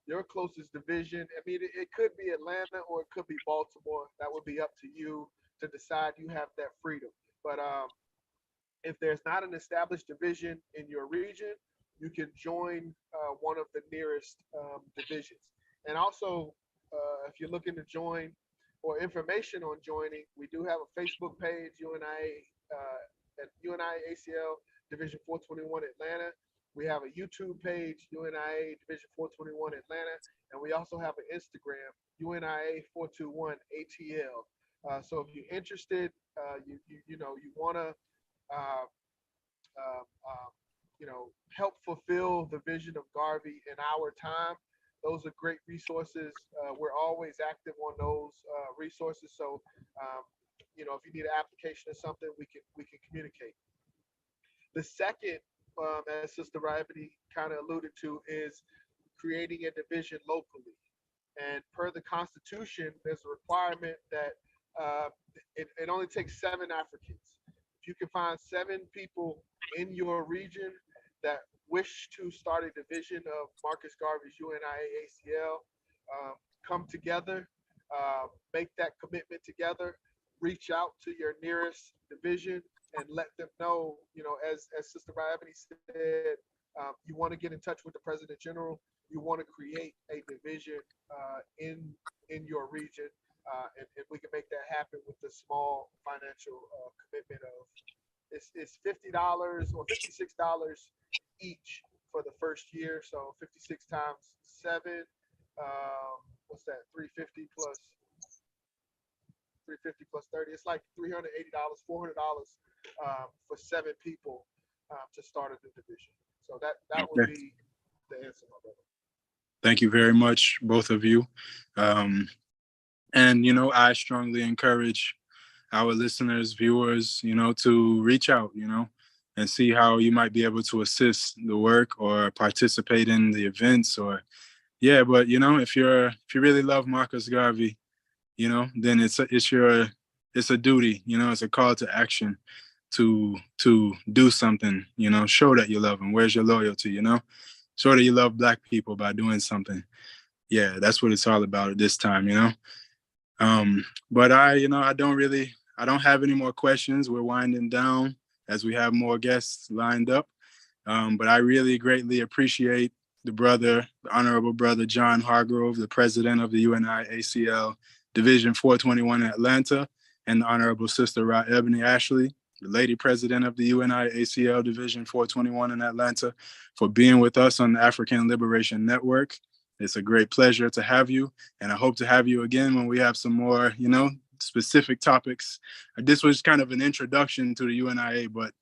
your closest division, I mean, it could be Atlanta or it could be Baltimore. That would be up to you to decide. You have that freedom. But if there's not an established division in your region, you can join one of the nearest divisions. And also, if you're looking to join or information on joining, we do have a Facebook page, UNIA ACL Division 421 Atlanta. We have a YouTube page, UNIA Division 421 Atlanta, and we also have an Instagram, UNIA 421 ATL. So if you're interested, you want to help fulfill the vision of Garvey in our time. Those are great resources. We're always active on those resources. So, if you need an application or something, we can communicate. The second, as Sister Rabbity kind of alluded to, is creating a division locally. And per the Constitution, there's a requirement that it only takes 7 Africans. If you can find 7 people in your region that wish to start a division of Marcus Garvey's UNIA ACL, come together, make that commitment together, reach out to your nearest division and let them know, as Sister Rabbity said, you want to get in touch with the President General, you want to create a division in your region, and we can make that happen with the small financial commitment of it's $50 or $56 each for the first year. So 56 times 7, what's that? 350 plus 30. It's like $380, $400 for 7 people to start a new division. So that would be the answer, my brother. Thank you very much, both of you. And I strongly encourage our listeners, viewers, to reach out, and see how you might be able to assist the work or participate in the events but if you really love Marcus Garvey, then it's a duty, it's a call to action to do something, show that you love him. Where's your loyalty, show that you love Black people by doing something. Yeah, that's what it's all about at this time, but I don't have any more questions. We're winding down as we have more guests lined up. But I really greatly appreciate the Honorable Brother John Hargrove, the president of the UNI ACL Division 421 in Atlanta, and the Honorable Sister Ra Ebony Ashley, the lady president of the UNI ACL Division 421 in Atlanta, for being with us on the African Liberation Network. It's a great pleasure to have you, and I hope to have you again when we have some more, specific topics. This was kind of an introduction to the UNIA, but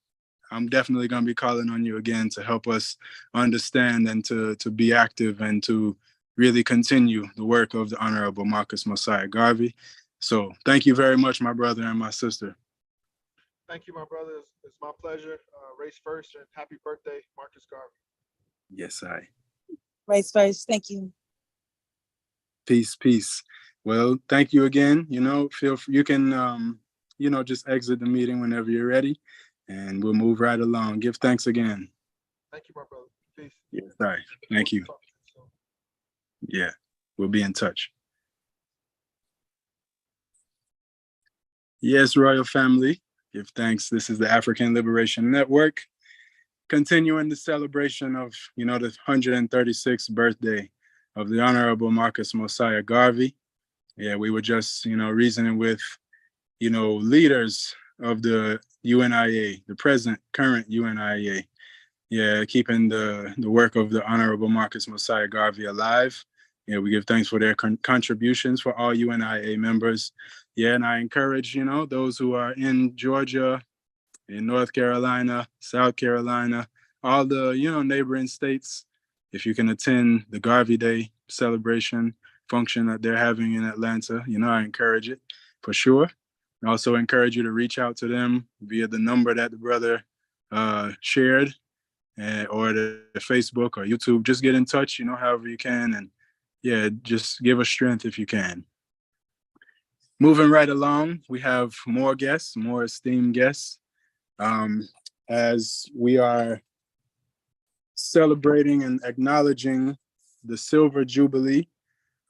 I'm definitely going to be calling on you again to help us understand and to be active and to really continue the work of the Honorable Marcus Mosiah Garvey. So thank you very much, my brother and my sister. Thank you, my brother. It's my pleasure. Race first, and happy birthday, Marcus Garvey. Yes, I. Race first. Thank you. Peace, peace. Well, thank you again. Feel free, you can, just exit the meeting whenever you're ready, and we'll move right along. Give thanks again. Thank you, my brother. Peace. Yes, all right. Thank you. Yeah, we'll be in touch. Yes, Royal Family, give thanks. This is the African Liberation Network, continuing the celebration of, the 136th birthday of the Honorable Marcus Mosiah Garvey. Yeah, we were just, reasoning with, leaders of the UNIA, the current UNIA, yeah, keeping the work of the Honorable Marcus Mosiah Garvey alive. Yeah, we give thanks for their contributions for all UNIA members. Yeah, and I encourage, those who are in Georgia, in North Carolina, South Carolina, all the, neighboring states, if you can attend the Garvey Day celebration function that they're having in Atlanta, I encourage it for sure. I also encourage you to reach out to them via the number that the brother shared, or the Facebook or YouTube. Just get in touch, however you can. And yeah, just give us strength if you can. Moving right along, we have more guests, more esteemed guests. As we are celebrating and acknowledging the Silver Jubilee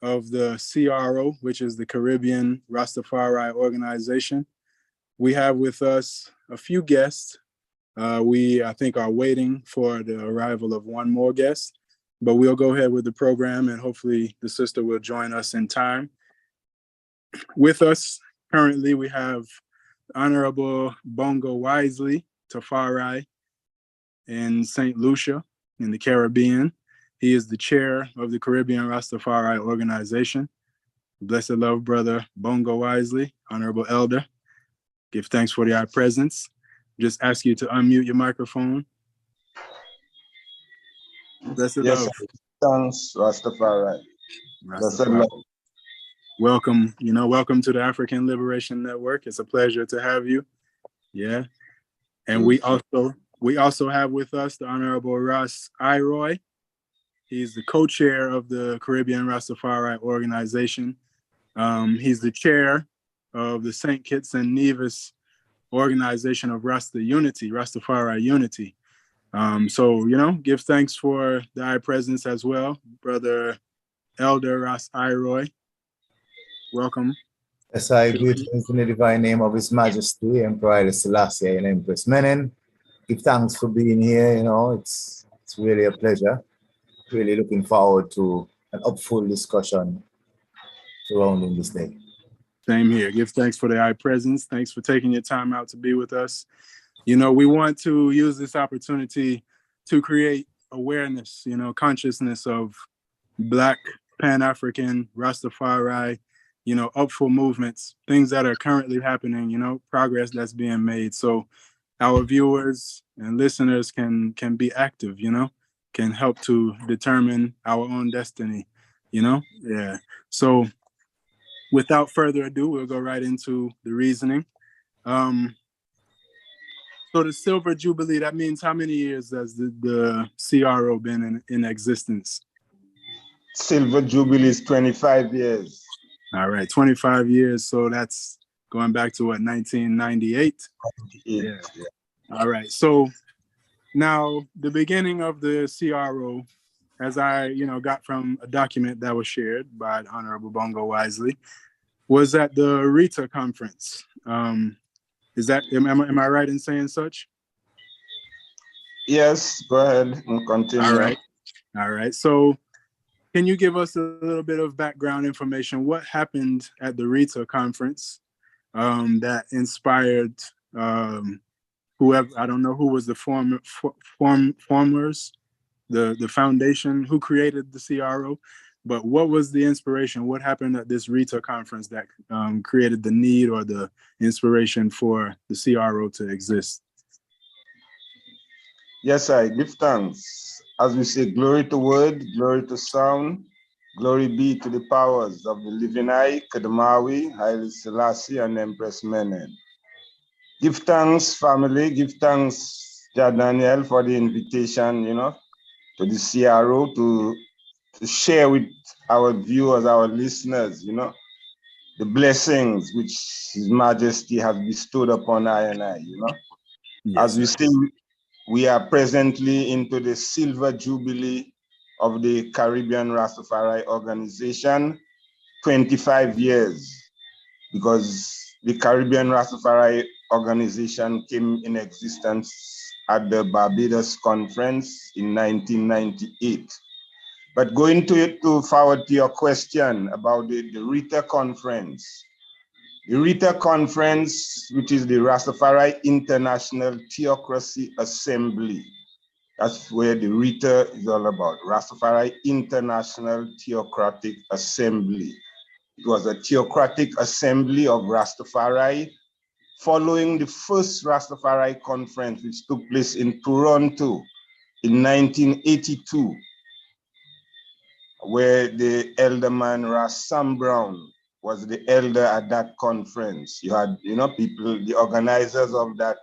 of the CRO, which is the Caribbean Rastafari Organization, we have with us a few guests. We, I think, are waiting for the arrival of one more guest, but we'll go ahead with the program and hopefully the sister will join us in time. With us currently, we have Honorable Bongo Wisely Tafari in St. Lucia in the Caribbean. He is the chair of the Caribbean Rastafari Organization. Blessed love, brother Bongo Wisely, Honorable Elder. Give thanks for the presence. Just ask you to unmute your microphone. Blessed love. Thanks, Rastafari. Blessed love. Welcome, welcome to the African Liberation Network. It's a pleasure to have you. Yeah. And we also have with us the Honorable Ross Iroy. He's the co-chair of the Caribbean Rastafari Organization. He's the chair of the St. Kitts and Nevis Organization of Rastafari Unity. So, give thanks for thy presence as well, Brother Elder Ross Iroy. Welcome. Yes, I greetings in the divine name of His Majesty, Emperor Haile Selassie and Empress Menen. Give thanks for being here. It's really a pleasure. Really looking forward to an upful discussion surrounding this day. Same here. Give thanks for the presence. Thanks for taking your time out to be with us. We want to use this opportunity to create awareness, consciousness of Black, Pan-African, Rastafari, upful movements, things that are currently happening, progress that's being made. So our viewers and listeners can be active, can help to determine our own destiny, Yeah. So without further ado, we'll go right into the reasoning. So the Silver Jubilee, that means how many years has the CRO been in existence? Silver Jubilee is 25 years. All right, 25 years. So that's going back to what, 1998? Yeah. All right. So now the beginning of the CRO, as I, got from a document that was shared by the Honorable Bongo Wisely, was at the Rita conference. Am I right in saying such? Yes, go ahead and continue. All right. So can you give us a little bit of background information? What happened at the Rita conference that inspired whoever, I don't know who was the formers, the foundation, who created the CRO, but what was the inspiration? What happened at this Rita conference that created the need or the inspiration for the CRO to exist? Yes, I give thanks. As we say, glory to word, glory to sound, glory be to the powers of the living I, Kadamawi, Haile Selassie, and Empress Menen. Give thanks, family, give thanks, Jah Daniel, for the invitation, to the CRO to share with our viewers, our listeners, the blessings which His Majesty has bestowed upon I and I, Yes, As we see, we are presently into the Silver Jubilee of the Caribbean Rastafari Organization, 25 years, because the Caribbean Rastafari Organization came in existence at the Barbados Conference in 1998. But going to forward to your question about the Rita Conference. The Rita Conference, which is the Rastafari International Theocracy Assembly, That's where the Rita is all about. Rastafari International Theocratic Assembly. It was a theocratic assembly of Rastafari following the first Rastafari conference, which took place in Toronto in 1982, where the elder man Ras Sam Brown was the elder at that conference. You had, people, the organizers of that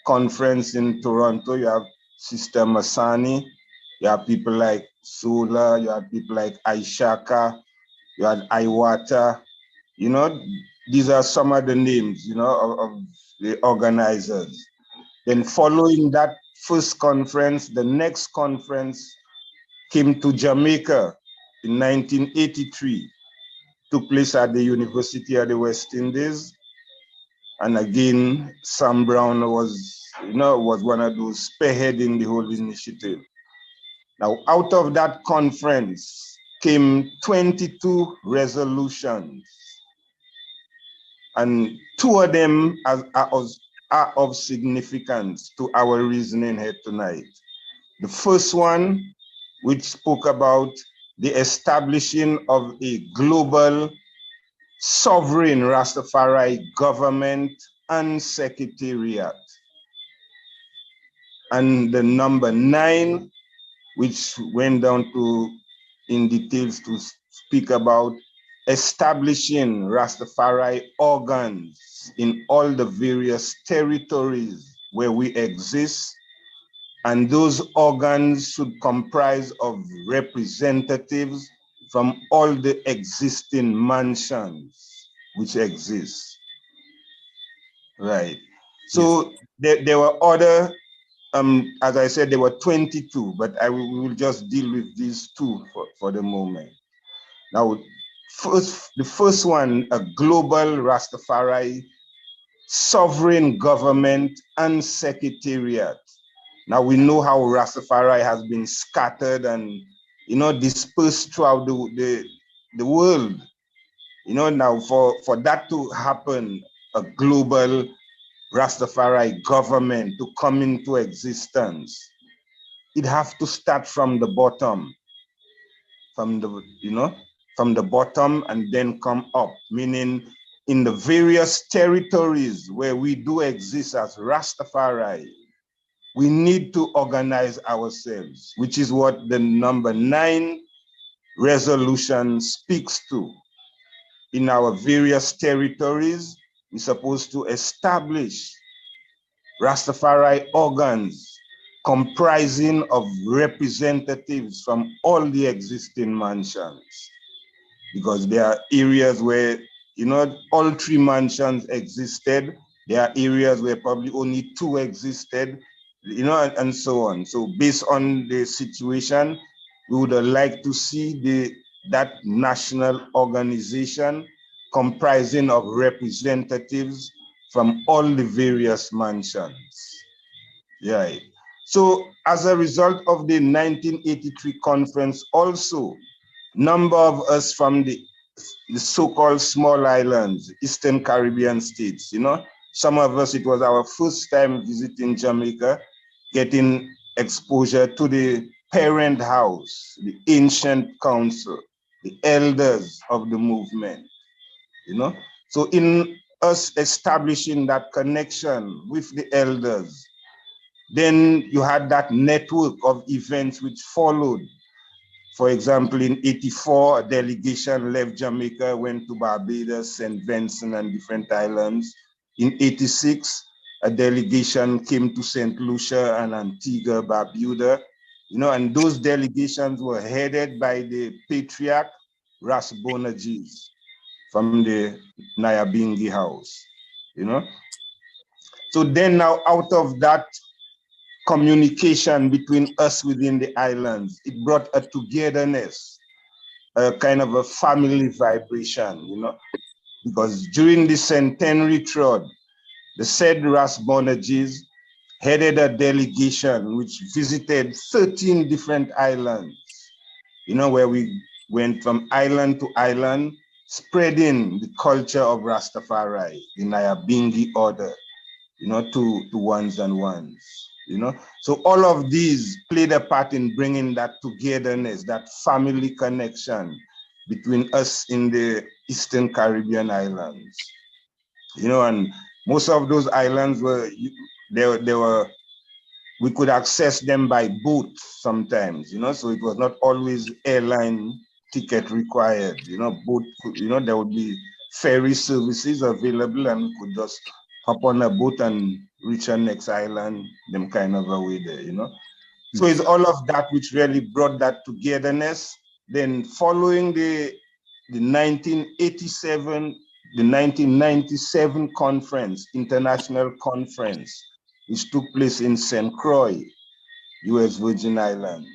conference in Toronto. You have Sister Masani, you have people like Sula, you have people like Aishaka, you had Iwata. These are some of the names, of the organizers. Then following that first conference, the next conference came to Jamaica in 1983, took place at the University of the West Indies. And again, Sam Brown was one of those spearheading the whole initiative. Now, out of that conference came 22 resolutions, and 2 of them are of significance to our reasoning here tonight. The first one, which spoke about the establishing of a global sovereign Rastafari government and secretariat. And the number 9, which went down to in details to speak about establishing Rastafari organs in all the various territories where we exist, and those organs should comprise of representatives from all the existing mansions which exist. Right. So yes, there were other, as I said, there were 22, but we will just deal with these 2 for the moment. Now, the first one, a global Rastafari sovereign government and secretariat. Now we know how Rastafari has been scattered and dispersed throughout the world. Now for that to happen, a global Rastafari government to come into existence, it has to start from the bottom, from the bottom and then come up, meaning in the various territories where we do exist as Rastafari, we need to organize ourselves, which is what the number 9 resolution speaks to. In our various territories, we're supposed to establish Rastafari organs comprising of representatives from all the existing mansions. Because there are areas where, all 3 mansions existed. There are areas where probably only 2 existed, and so on. So based on the situation, we would like to see that national organization comprising of representatives from all the various mansions. Yeah. So as a result of the 1983 conference also, number of us from the so-called small islands, Eastern Caribbean states, some of us, it was our first time visiting Jamaica, getting exposure to the parent house, the ancient council, the elders of the movement, So in us establishing that connection with the elders, then you had that network of events which followed. For example, in 84, a delegation left Jamaica, went to Barbados, St. Vincent and different islands. In 86, a delegation came to St. Lucia and Antigua, Barbuda, and those delegations were headed by the patriarch, Ras Bonagis, from the Nyabingi house, So then now out of that communication between us within the islands, it brought a togetherness, a kind of a family vibration, because during the centenary trod, the said Ras Bonagis headed a delegation which visited 13 different islands, where we went from island to island, spreading the culture of Rastafari, the Nyabingi order, to ones and ones. you know. So all of these played a part in bringing that togetherness, that family connection between us in the Eastern Caribbean islands, you know. And most of those islands were, we could access them by boat sometimes, you know, so it was not always airline ticket required, you know. Boat, you know, there would be ferry services available and we could just hop on a boat and reach our next island, them kind of a way there, you know. So it's all of that which really brought that togetherness. Then following the 1987, the 1997 conference, international conference, which took place in St. Croix, U.S. Virgin Islands.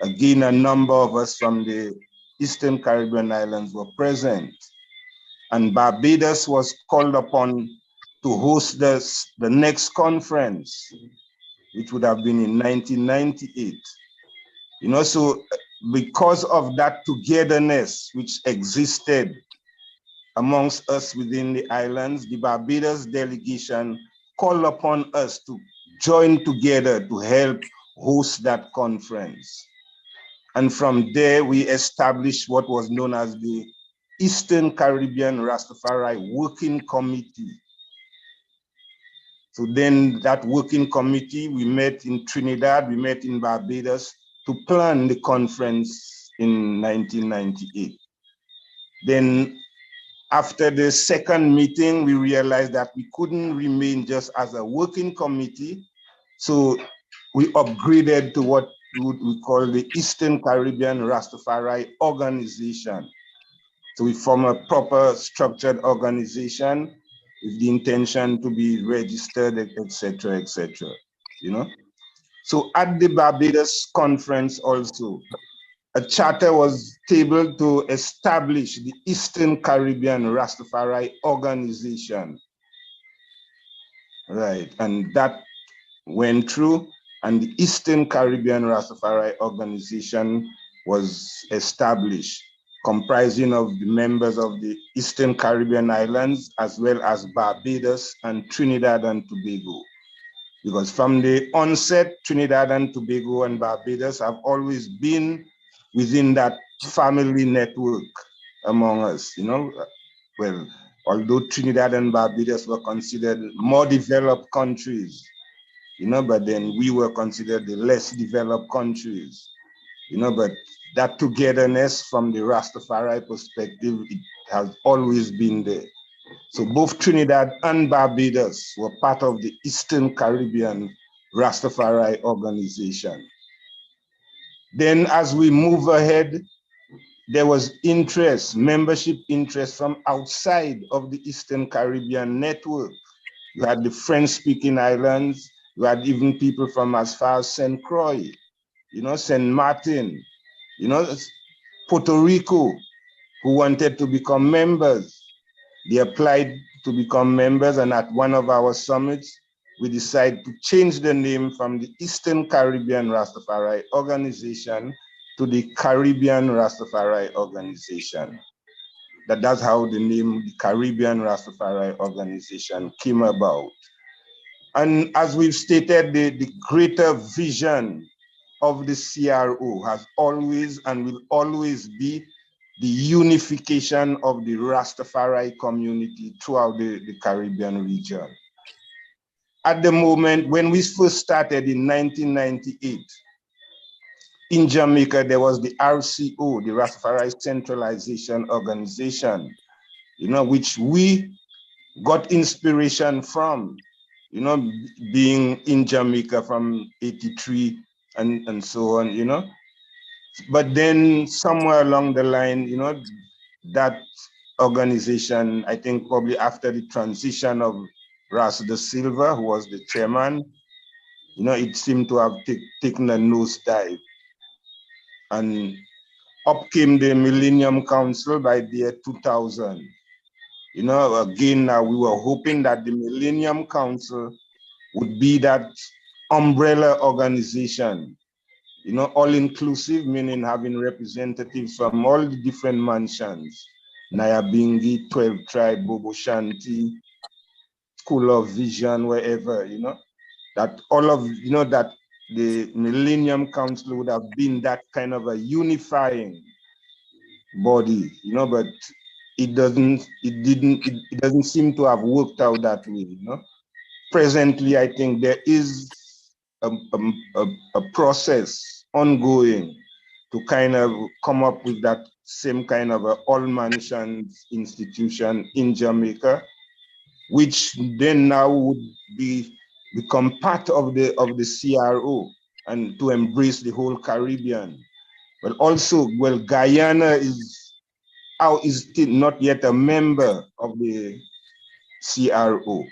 Again, a number of us from the Eastern Caribbean islands were present. And Barbados was called upon to host the next conference, which would have been in 1998. You know, so because of that togetherness which existed amongst us within the islands, the Barbados delegation called upon us to join together to help host that conference. And from there, we established what was known as the Eastern Caribbean Rastafari Working Committee. So then that working committee, we met in Trinidad, we met in Barbados to plan the conference in 1998. Then after the second meeting, we realized that we couldn't remain just as a working committee. So we upgraded to what we call the Eastern Caribbean Rastafari Organization. So we form a proper structured organization with the intention to be registered, etc., etc. You know. So at the Barbados conference also, a charter was tabled to establish the Eastern Caribbean Rastafari Organization. Right, and that went through, and the Eastern Caribbean Rastafari Organization was established, comprising of the members of the Eastern Caribbean islands, as well as Barbados and Trinidad and Tobago. Because from the onset, Trinidad and Tobago and Barbados have always been within that family network among us, you know. Well, although Trinidad and Barbados were considered more developed countries, you know, but then we were considered the less developed countries, you know, but that togetherness from the Rastafari perspective, it has always been there. So both Trinidad and Barbados were part of the Eastern Caribbean Rastafari Organization. Then as we move ahead, there was interest, membership interest from outside of the Eastern Caribbean network. You had the French-speaking islands, you had even people from as far as St. Croix, you know, St. Martin, you know, Puerto Rico, who wanted to become members. They applied to become members, and at one of our summits, we decided to change the name from the Eastern Caribbean Rastafari Organization to the Caribbean Rastafari Organization. That's how the name, the Caribbean Rastafari Organization, came about. And as we've stated, the greater vision of the CRO has always and will always be the unification of the Rastafari community throughout the Caribbean region. At the moment, when we first started in 1998, in Jamaica, there was the RCO, the Rastafari Centralization Organization, you know, which we got inspiration from, you know, being in Jamaica from 83 and so on, you know. But then somewhere along the line, you know, that organization, I think probably after the transition of Ras da Silva, who was the chairman, you know, it seemed to have taken a nosedive. And up came the Millennium Council by the year 2000. You know, again, we were hoping that the Millennium Council would be that umbrella organization, you know, all-inclusive, meaning having representatives from all the different mansions, Nyabingi, 12 Tribe, Bobo Shanti, School of Vision, wherever, you know. that all of, that the Millennium Council would have been that kind of a unifying body, but it doesn't seem to have worked out that way, Presently, I think there is a process ongoing to kind of come up with that same kind of a all-mansions institution in Jamaica, which then now would become part of the CRO and to embrace the whole Caribbean. But also, well, Guyana is still not yet a member of the CRO.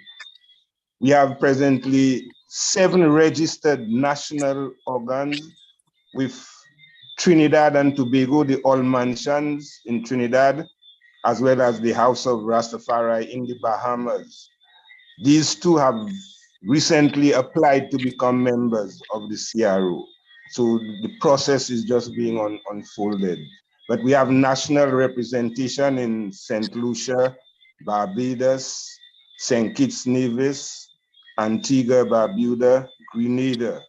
We have presently 7 registered national organs, with Trinidad and Tobago, the All Mansions in Trinidad, as well as the House of Rastafari in the Bahamas. These 2 have recently applied to become members of the CRO. So the process is just being unfolded. But we have national representation in St. Lucia, Barbados, St. Kitts Nevis, Antigua, Barbuda, Grenada,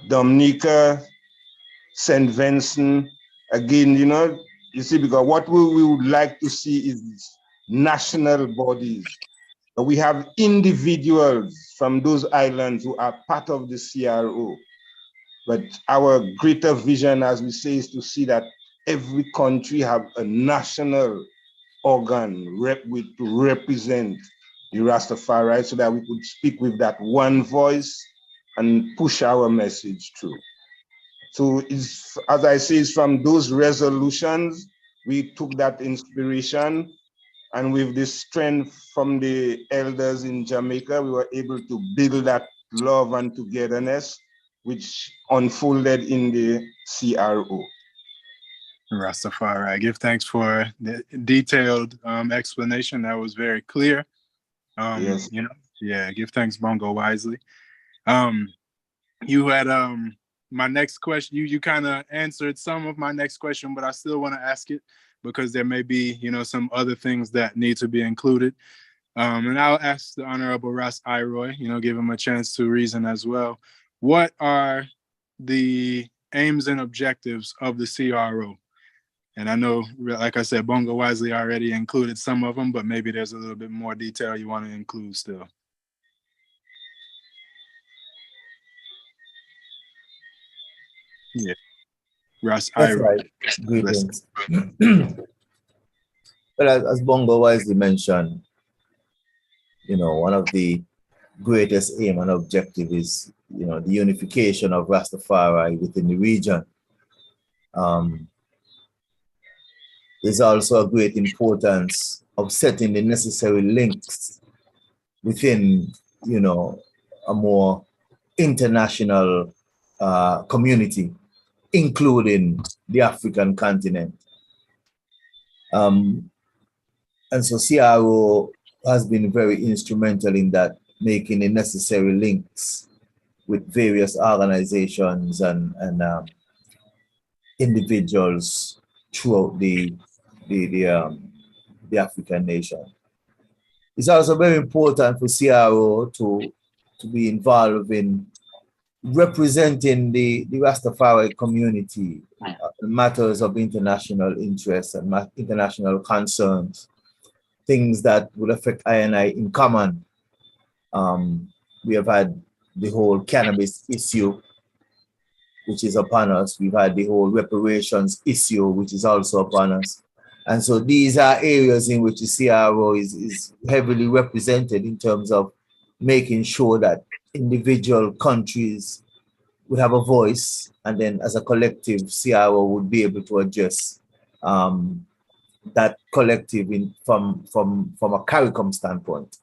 Dominica, St. Vincent. Again, you see, because what we would like to see is national bodies. We have individuals from those islands who are part of the CRO. But our greater vision, as we say, is to see that every country have a national organ to represent the Rastafari, so that we could speak with that one voice and push our message through. So as I say, it's from those resolutions, we took that inspiration, and with the strength from the elders in Jamaica, we were able to build that love and togetherness, which unfolded in the CRO. Rastafari. I give thanks for the detailed explanation. That was very clear. Yes. Give thanks, Bongo Wisely. You had my next question. You kind of answered some of my next question, but I still want to ask it because there may be, some other things that need to be included. And I'll ask the Honorable Ras Iroy, give him a chance to reason as well. What are the aims and objectives of the CRO? And I know, like I said, Bongo Wisely already included some of them, but maybe there's a little bit more detail you want to include still. Yeah. Ras That's Iroy. right. Greetings. Well, as Bongo wisely mentioned, one of the greatest aim and objective is, the unification of Rastafari within the region. There's also a great importance of setting the necessary links within, a more international community, including the African continent. And so CRO has been very instrumental in that, making the necessary links with various organizations and individuals throughout the African nation. It's also very important for CRO to be involved in representing the Rastafari community matters of international interest and international concerns, things that will affect I&I in common. We have had the whole cannabis issue, which is upon us. We've had the whole reparations issue, which is also upon us. And so these are areas in which the CRO is heavily represented in terms of making sure that individual countries would have a voice, and then as a collective, CRO would be able to address that collective from a CARICOM standpoint.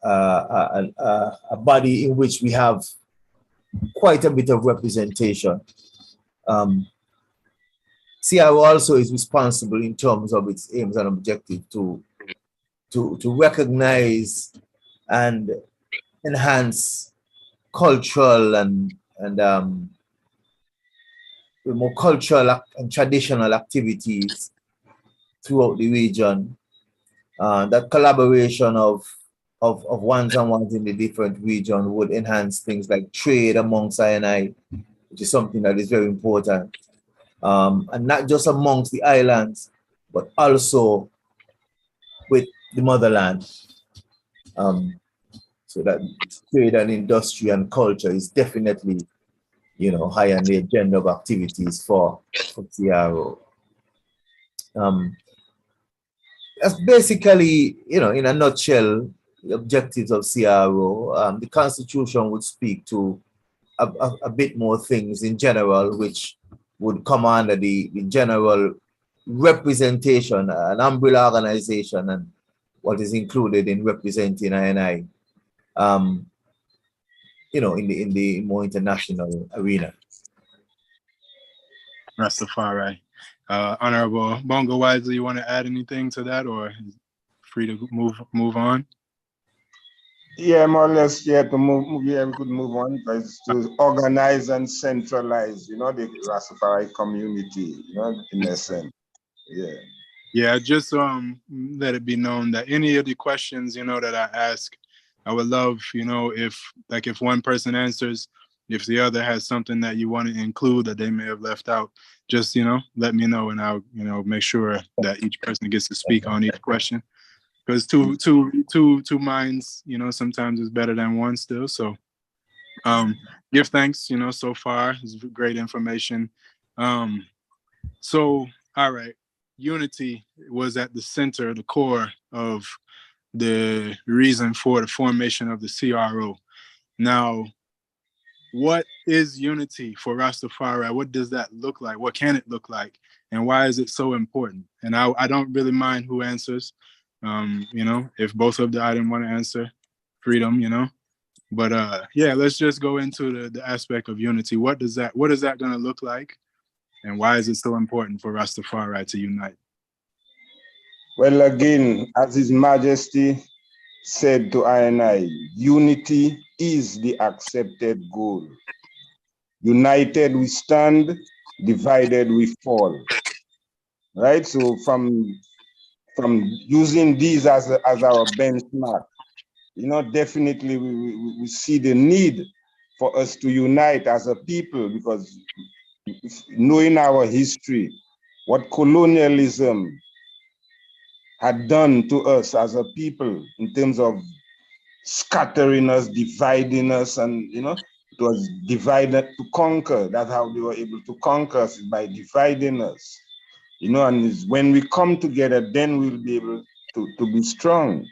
A body in which we have quite a bit of representation. CRO also is responsible in terms of its aims and objectives to recognize and enhance cultural and more cultural and traditional activities throughout the region. That collaboration of of ones-on-ones in the different region would enhance things like trade amongst I, which is something that is very important. And not just amongst the islands, but also with the motherland. So that trade and industry and culture is definitely, high on the agenda of activities for CRO. That's basically, in a nutshell, the objectives of CRO. The Constitution would speak to a bit more things in general, which would come under the general representation, an umbrella organization, and what is included in representing I, in the more international arena. Rastafari. Honorable Bongo Wisely, you want to add anything to that, or free to move on? Yeah, more or less, yeah, we could move on, because to organize and centralize, the Rastafari community, in essence. Yeah. Yeah, just let it be known that any of the questions, that I ask, I would love, if one person answers, if the other has something that you want to include that they may have left out, just, let me know, and I'll, make sure that each person gets to speak on each question. Because two minds, sometimes is better than one still. So give thanks, so far. It's great information. So, all right. Unity was at the center, the core of the reason for the formation of the CRO. Now, what is unity for Rastafari? What does that look like? What can it look like? And why is it so important? And I don't really mind who answers. If both of the items want to answer, freedom, But let's just go into the aspect of unity. What is that going to look like? And why is it so important for Rastafari to unite? Well, again, as His Majesty said to I, unity is the accepted goal. United we stand, divided we fall. Right? So from using these as our benchmark, definitely we see the need for us to unite as a people, because knowing our history, what colonialism had done to us as a people in terms of scattering us, dividing us, and it was divided to conquer. That's how they were able to conquer us, by dividing us. And it's when we come together, then we'll be able to be strong.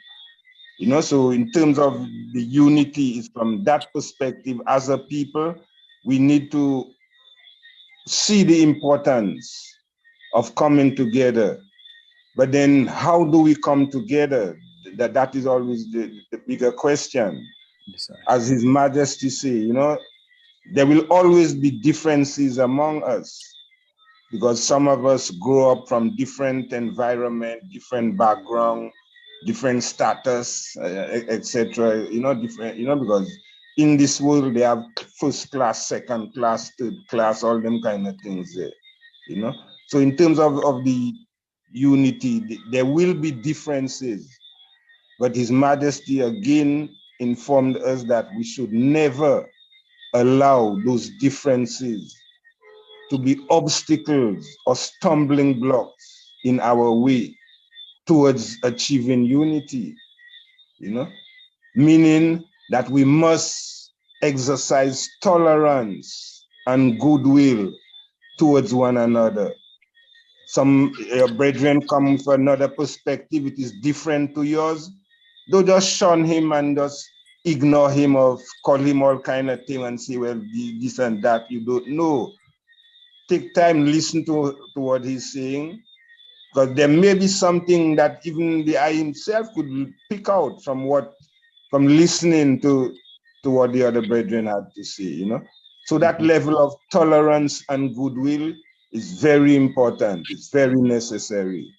So in terms of the unity, is from that perspective, as a people, we need to see the importance of coming together. But then how do we come together? That is always the bigger question. As His Majesty say, there will always be differences among us, because some of us grow up from different environment, different background, different status, etc. Different, because in this world they have first class, second class, third class, all them kind of things there. So in terms of the unity, there will be differences, but His Majesty again informed us that we should never allow those differences to be obstacles or stumbling blocks in our way towards achieving unity, meaning that we must exercise tolerance and goodwill towards one another. Some brethren come with another perspective, it is different to yours. Don't just shun him and just ignore him or call him all kind of thing and say, well, this and that, you don't know. Take time, listen to what he's saying, because there may be something that even the I himself could pick out from listening to what the other brethren had to say, So that level of tolerance and goodwill is very important. It's very necessary,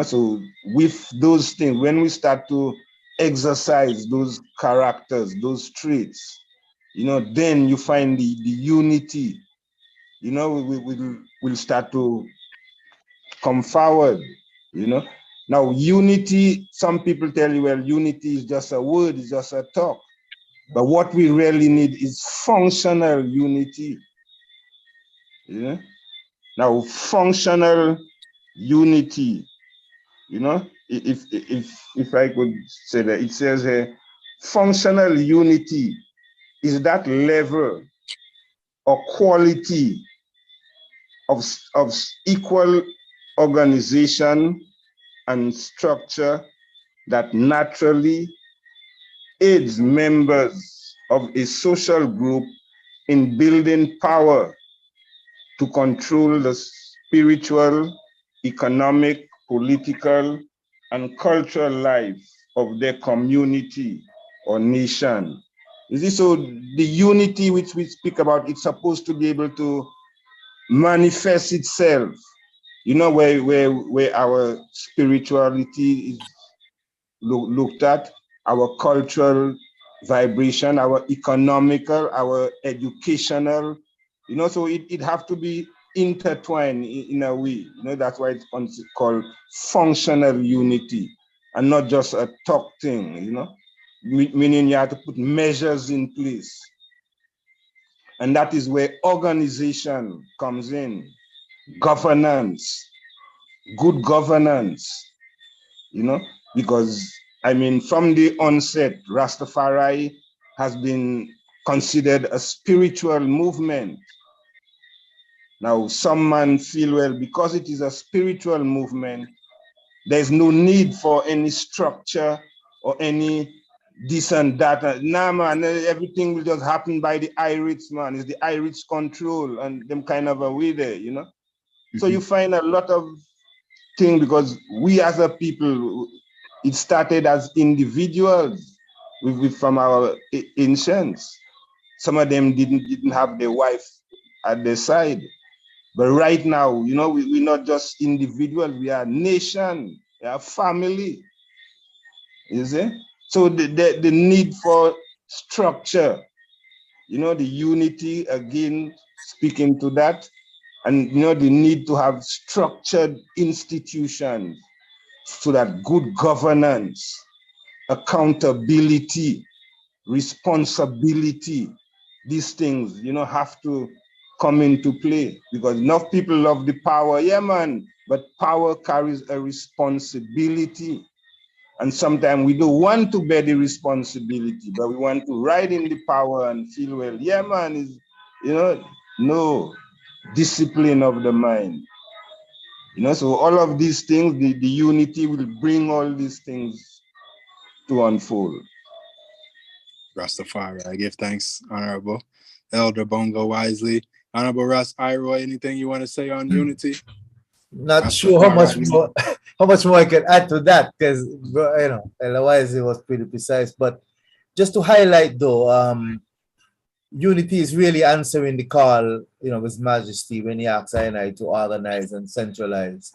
So with those things, when we start to exercise those characters, those traits, then you find the unity, we'll start to come forward, Now, unity, some people tell you, well, unity is just a word, it's just a talk. But what we really need is functional unity. Yeah? Now, functional unity, you know, if I could say that, it says functional unity is that level or quality of equal organization and structure that naturally aids members of a social group in building power to control the spiritual, economic, political, and cultural life of their community or nation. You see, so the unity which we speak about, it's supposed to be able to manifest itself, you know, where our spirituality is looked at, our cultural vibration, our economical, our educational, you know, so it have to be intertwined in a way, you know, that's why it's called functional unity and not just a talk thing, you know, meaning you have to put measures in place. And that is where organization comes in, governance, good governance, you know, because I mean, from the onset, Rastafari has been considered a spiritual movement. Now, some man feel, well, because it is a spiritual movement, there's no need for any structure or any this and that. Nah, man, everything will just happen by the Irish, man. It's the Irish control and them kind of a way there, you know? So you find a lot of thing because we as a people, it started as individuals from our ancients. Some of them didn't have their wife at their side. But right now, you know, we're not just individuals, we are nation, we are family. You see? So the need for structure, you know, the unity, again, speaking to that, and you know, the need to have structured institutions so that good governance, accountability, responsibility, these things, you know, have to come into play because enough people love the power, yeah, man, but power carries a responsibility. And sometimes we don't want to bear the responsibility, but we want to ride in the power and feel, well, yeah, man, is, you know, no, discipline of the mind. You know, so all of these things, the unity will bring all these things to unfold. Rastafari, I give thanks, Honorable Elder Bongo Wisely. Honorable Russ Iroy, anything you want to say on unity? Not sure how much more I can add to that because you know, otherwise it was pretty precise. But just to highlight though, unity is really answering the call, you know, of His Majesty when he asks I to organize and centralize.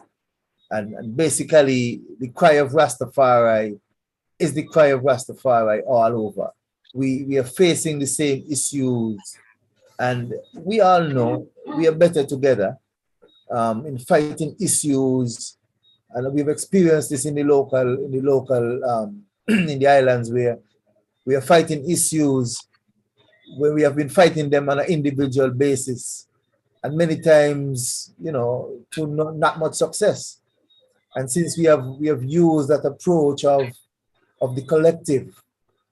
And basically the cry of Rastafari is the cry of Rastafari all over. We are facing the same issues, and we all know we are better together in fighting issues, and we've experienced this in the local in the islands where we are fighting issues where we have been fighting them on an individual basis, and many times, you know, to not much success. And since we have used that approach of the collective,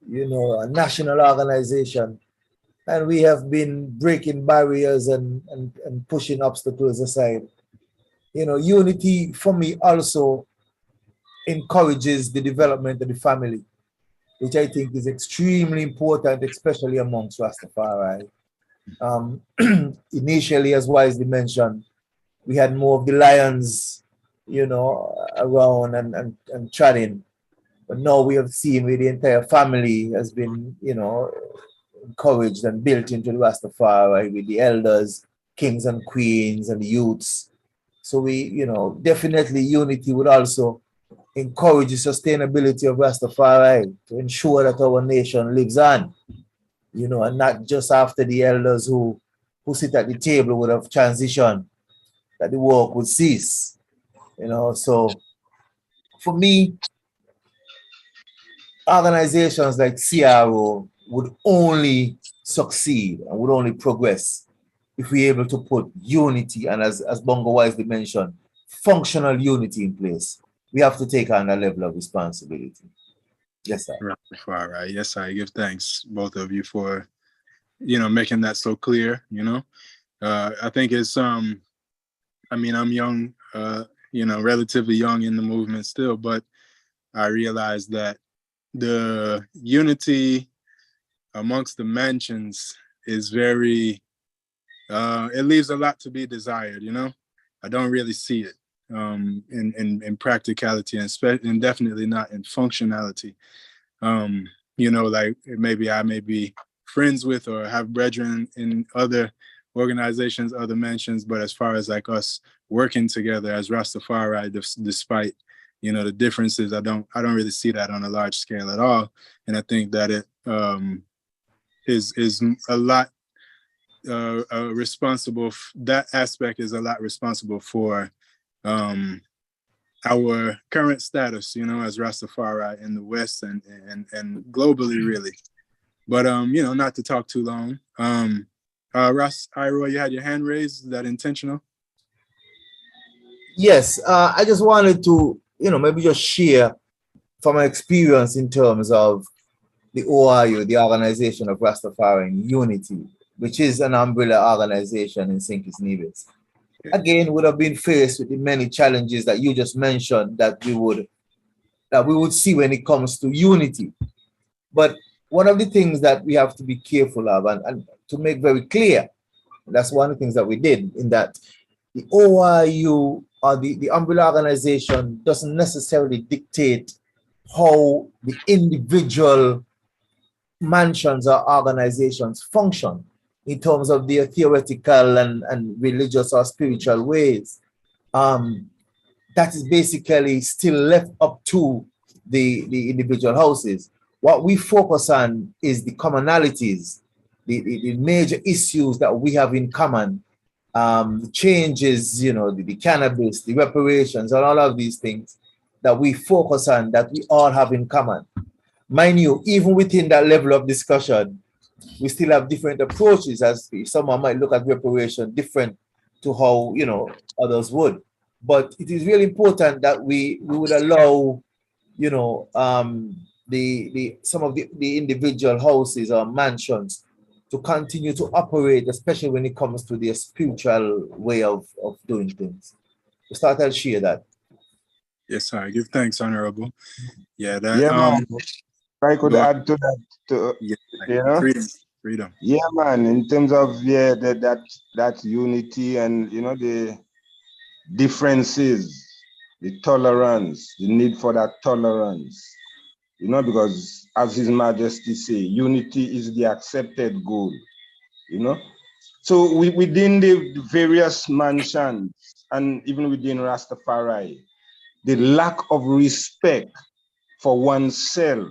you know, a national organization, and we have been breaking barriers and pushing obstacles aside. You know, unity for me also encourages the development of the family, which I think is extremely important, especially amongst Rastafari. Initially, as wisely mentioned, we had more of the lions, you know, around and chatting. But now we have seen where the entire family has been, you know, encouraged and built into the Rastafari with the elders, kings and queens, and the youths. So we, you know, definitely unity would also encourage the sustainability of Rastafari to ensure that our nation lives on, you know, and not just after the elders who sit at the table would have transitioned, that the work would cease, you know. So for me, organizations like CRO would only succeed and would only progress if we're able to put unity and, as Bongo wisely mentioned, functional unity in place. We have to take on a level of responsibility. Yes, sir. All right. Yes, I give thanks, both of you, for, making that so clear, I think it's, I'm young, relatively young in the movement still, but I realize that the unity amongst the mansions is very, it leaves a lot to be desired, I don't really see it in practicality and definitely not in functionality. Like maybe I may be friends with or have brethren in other organizations, other mentions, but as far as like us working together as Rastafari, despite the differences, I don't really see that on a large scale at all. And I think that it is a lot responsible. That aspect is a lot responsible for our current status, as Rastafari in the West and globally, really. But not to talk too long. Ras, Iro, you had your hand raised. Is that intentional? Yes, I just wanted to, maybe just share from my experience in terms of the OIU, the Organization of Rastafari Unity, which is an umbrella organization in St. Kitts Nevis. Again, would have been faced with the many challenges that you just mentioned that we would see when it comes to unity. But one of the things that we have to be careful of and to make very clear, that's one of the things that we did, in that the OIU or the umbrella organization doesn't necessarily dictate how the individual mansions or organizations function in terms of their theoretical and religious or spiritual ways. That is basically still left up to the individual houses. What we focus on is the commonalities, the major issues that we have in common, the changes, the cannabis, the reparations, and all of these things that we focus on, that we all have in common. Mind you, even within that level of discussion, we still have different approaches, as someone might look at reparation different to how, others would. But it is really important that we would allow, some of the individual houses or mansions to continue to operate, especially when it comes to their spiritual way of doing things. To start, I'll share that. Yes, sir. Give thanks, Honorable. Yeah, that. Yeah, man. If I could add to that, freedom. Yeah, man. In terms of that unity and the differences, the tolerance, the need for that tolerance, because as His Majesty say, unity is the accepted goal, So within the various mansions and even within Rastafari, the lack of respect for oneself,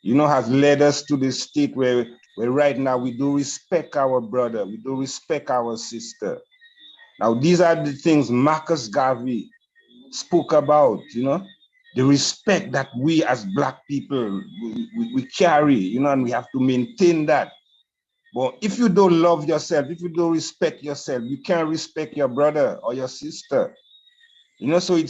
has led us to the state where right now we do respect our brother, we do respect our sister. Now, these are the things Marcus Garvey spoke about, the respect that we as Black people, we carry, and we have to maintain that. But if you don't love yourself, if you don't respect yourself, you can't respect your brother or your sister. So it's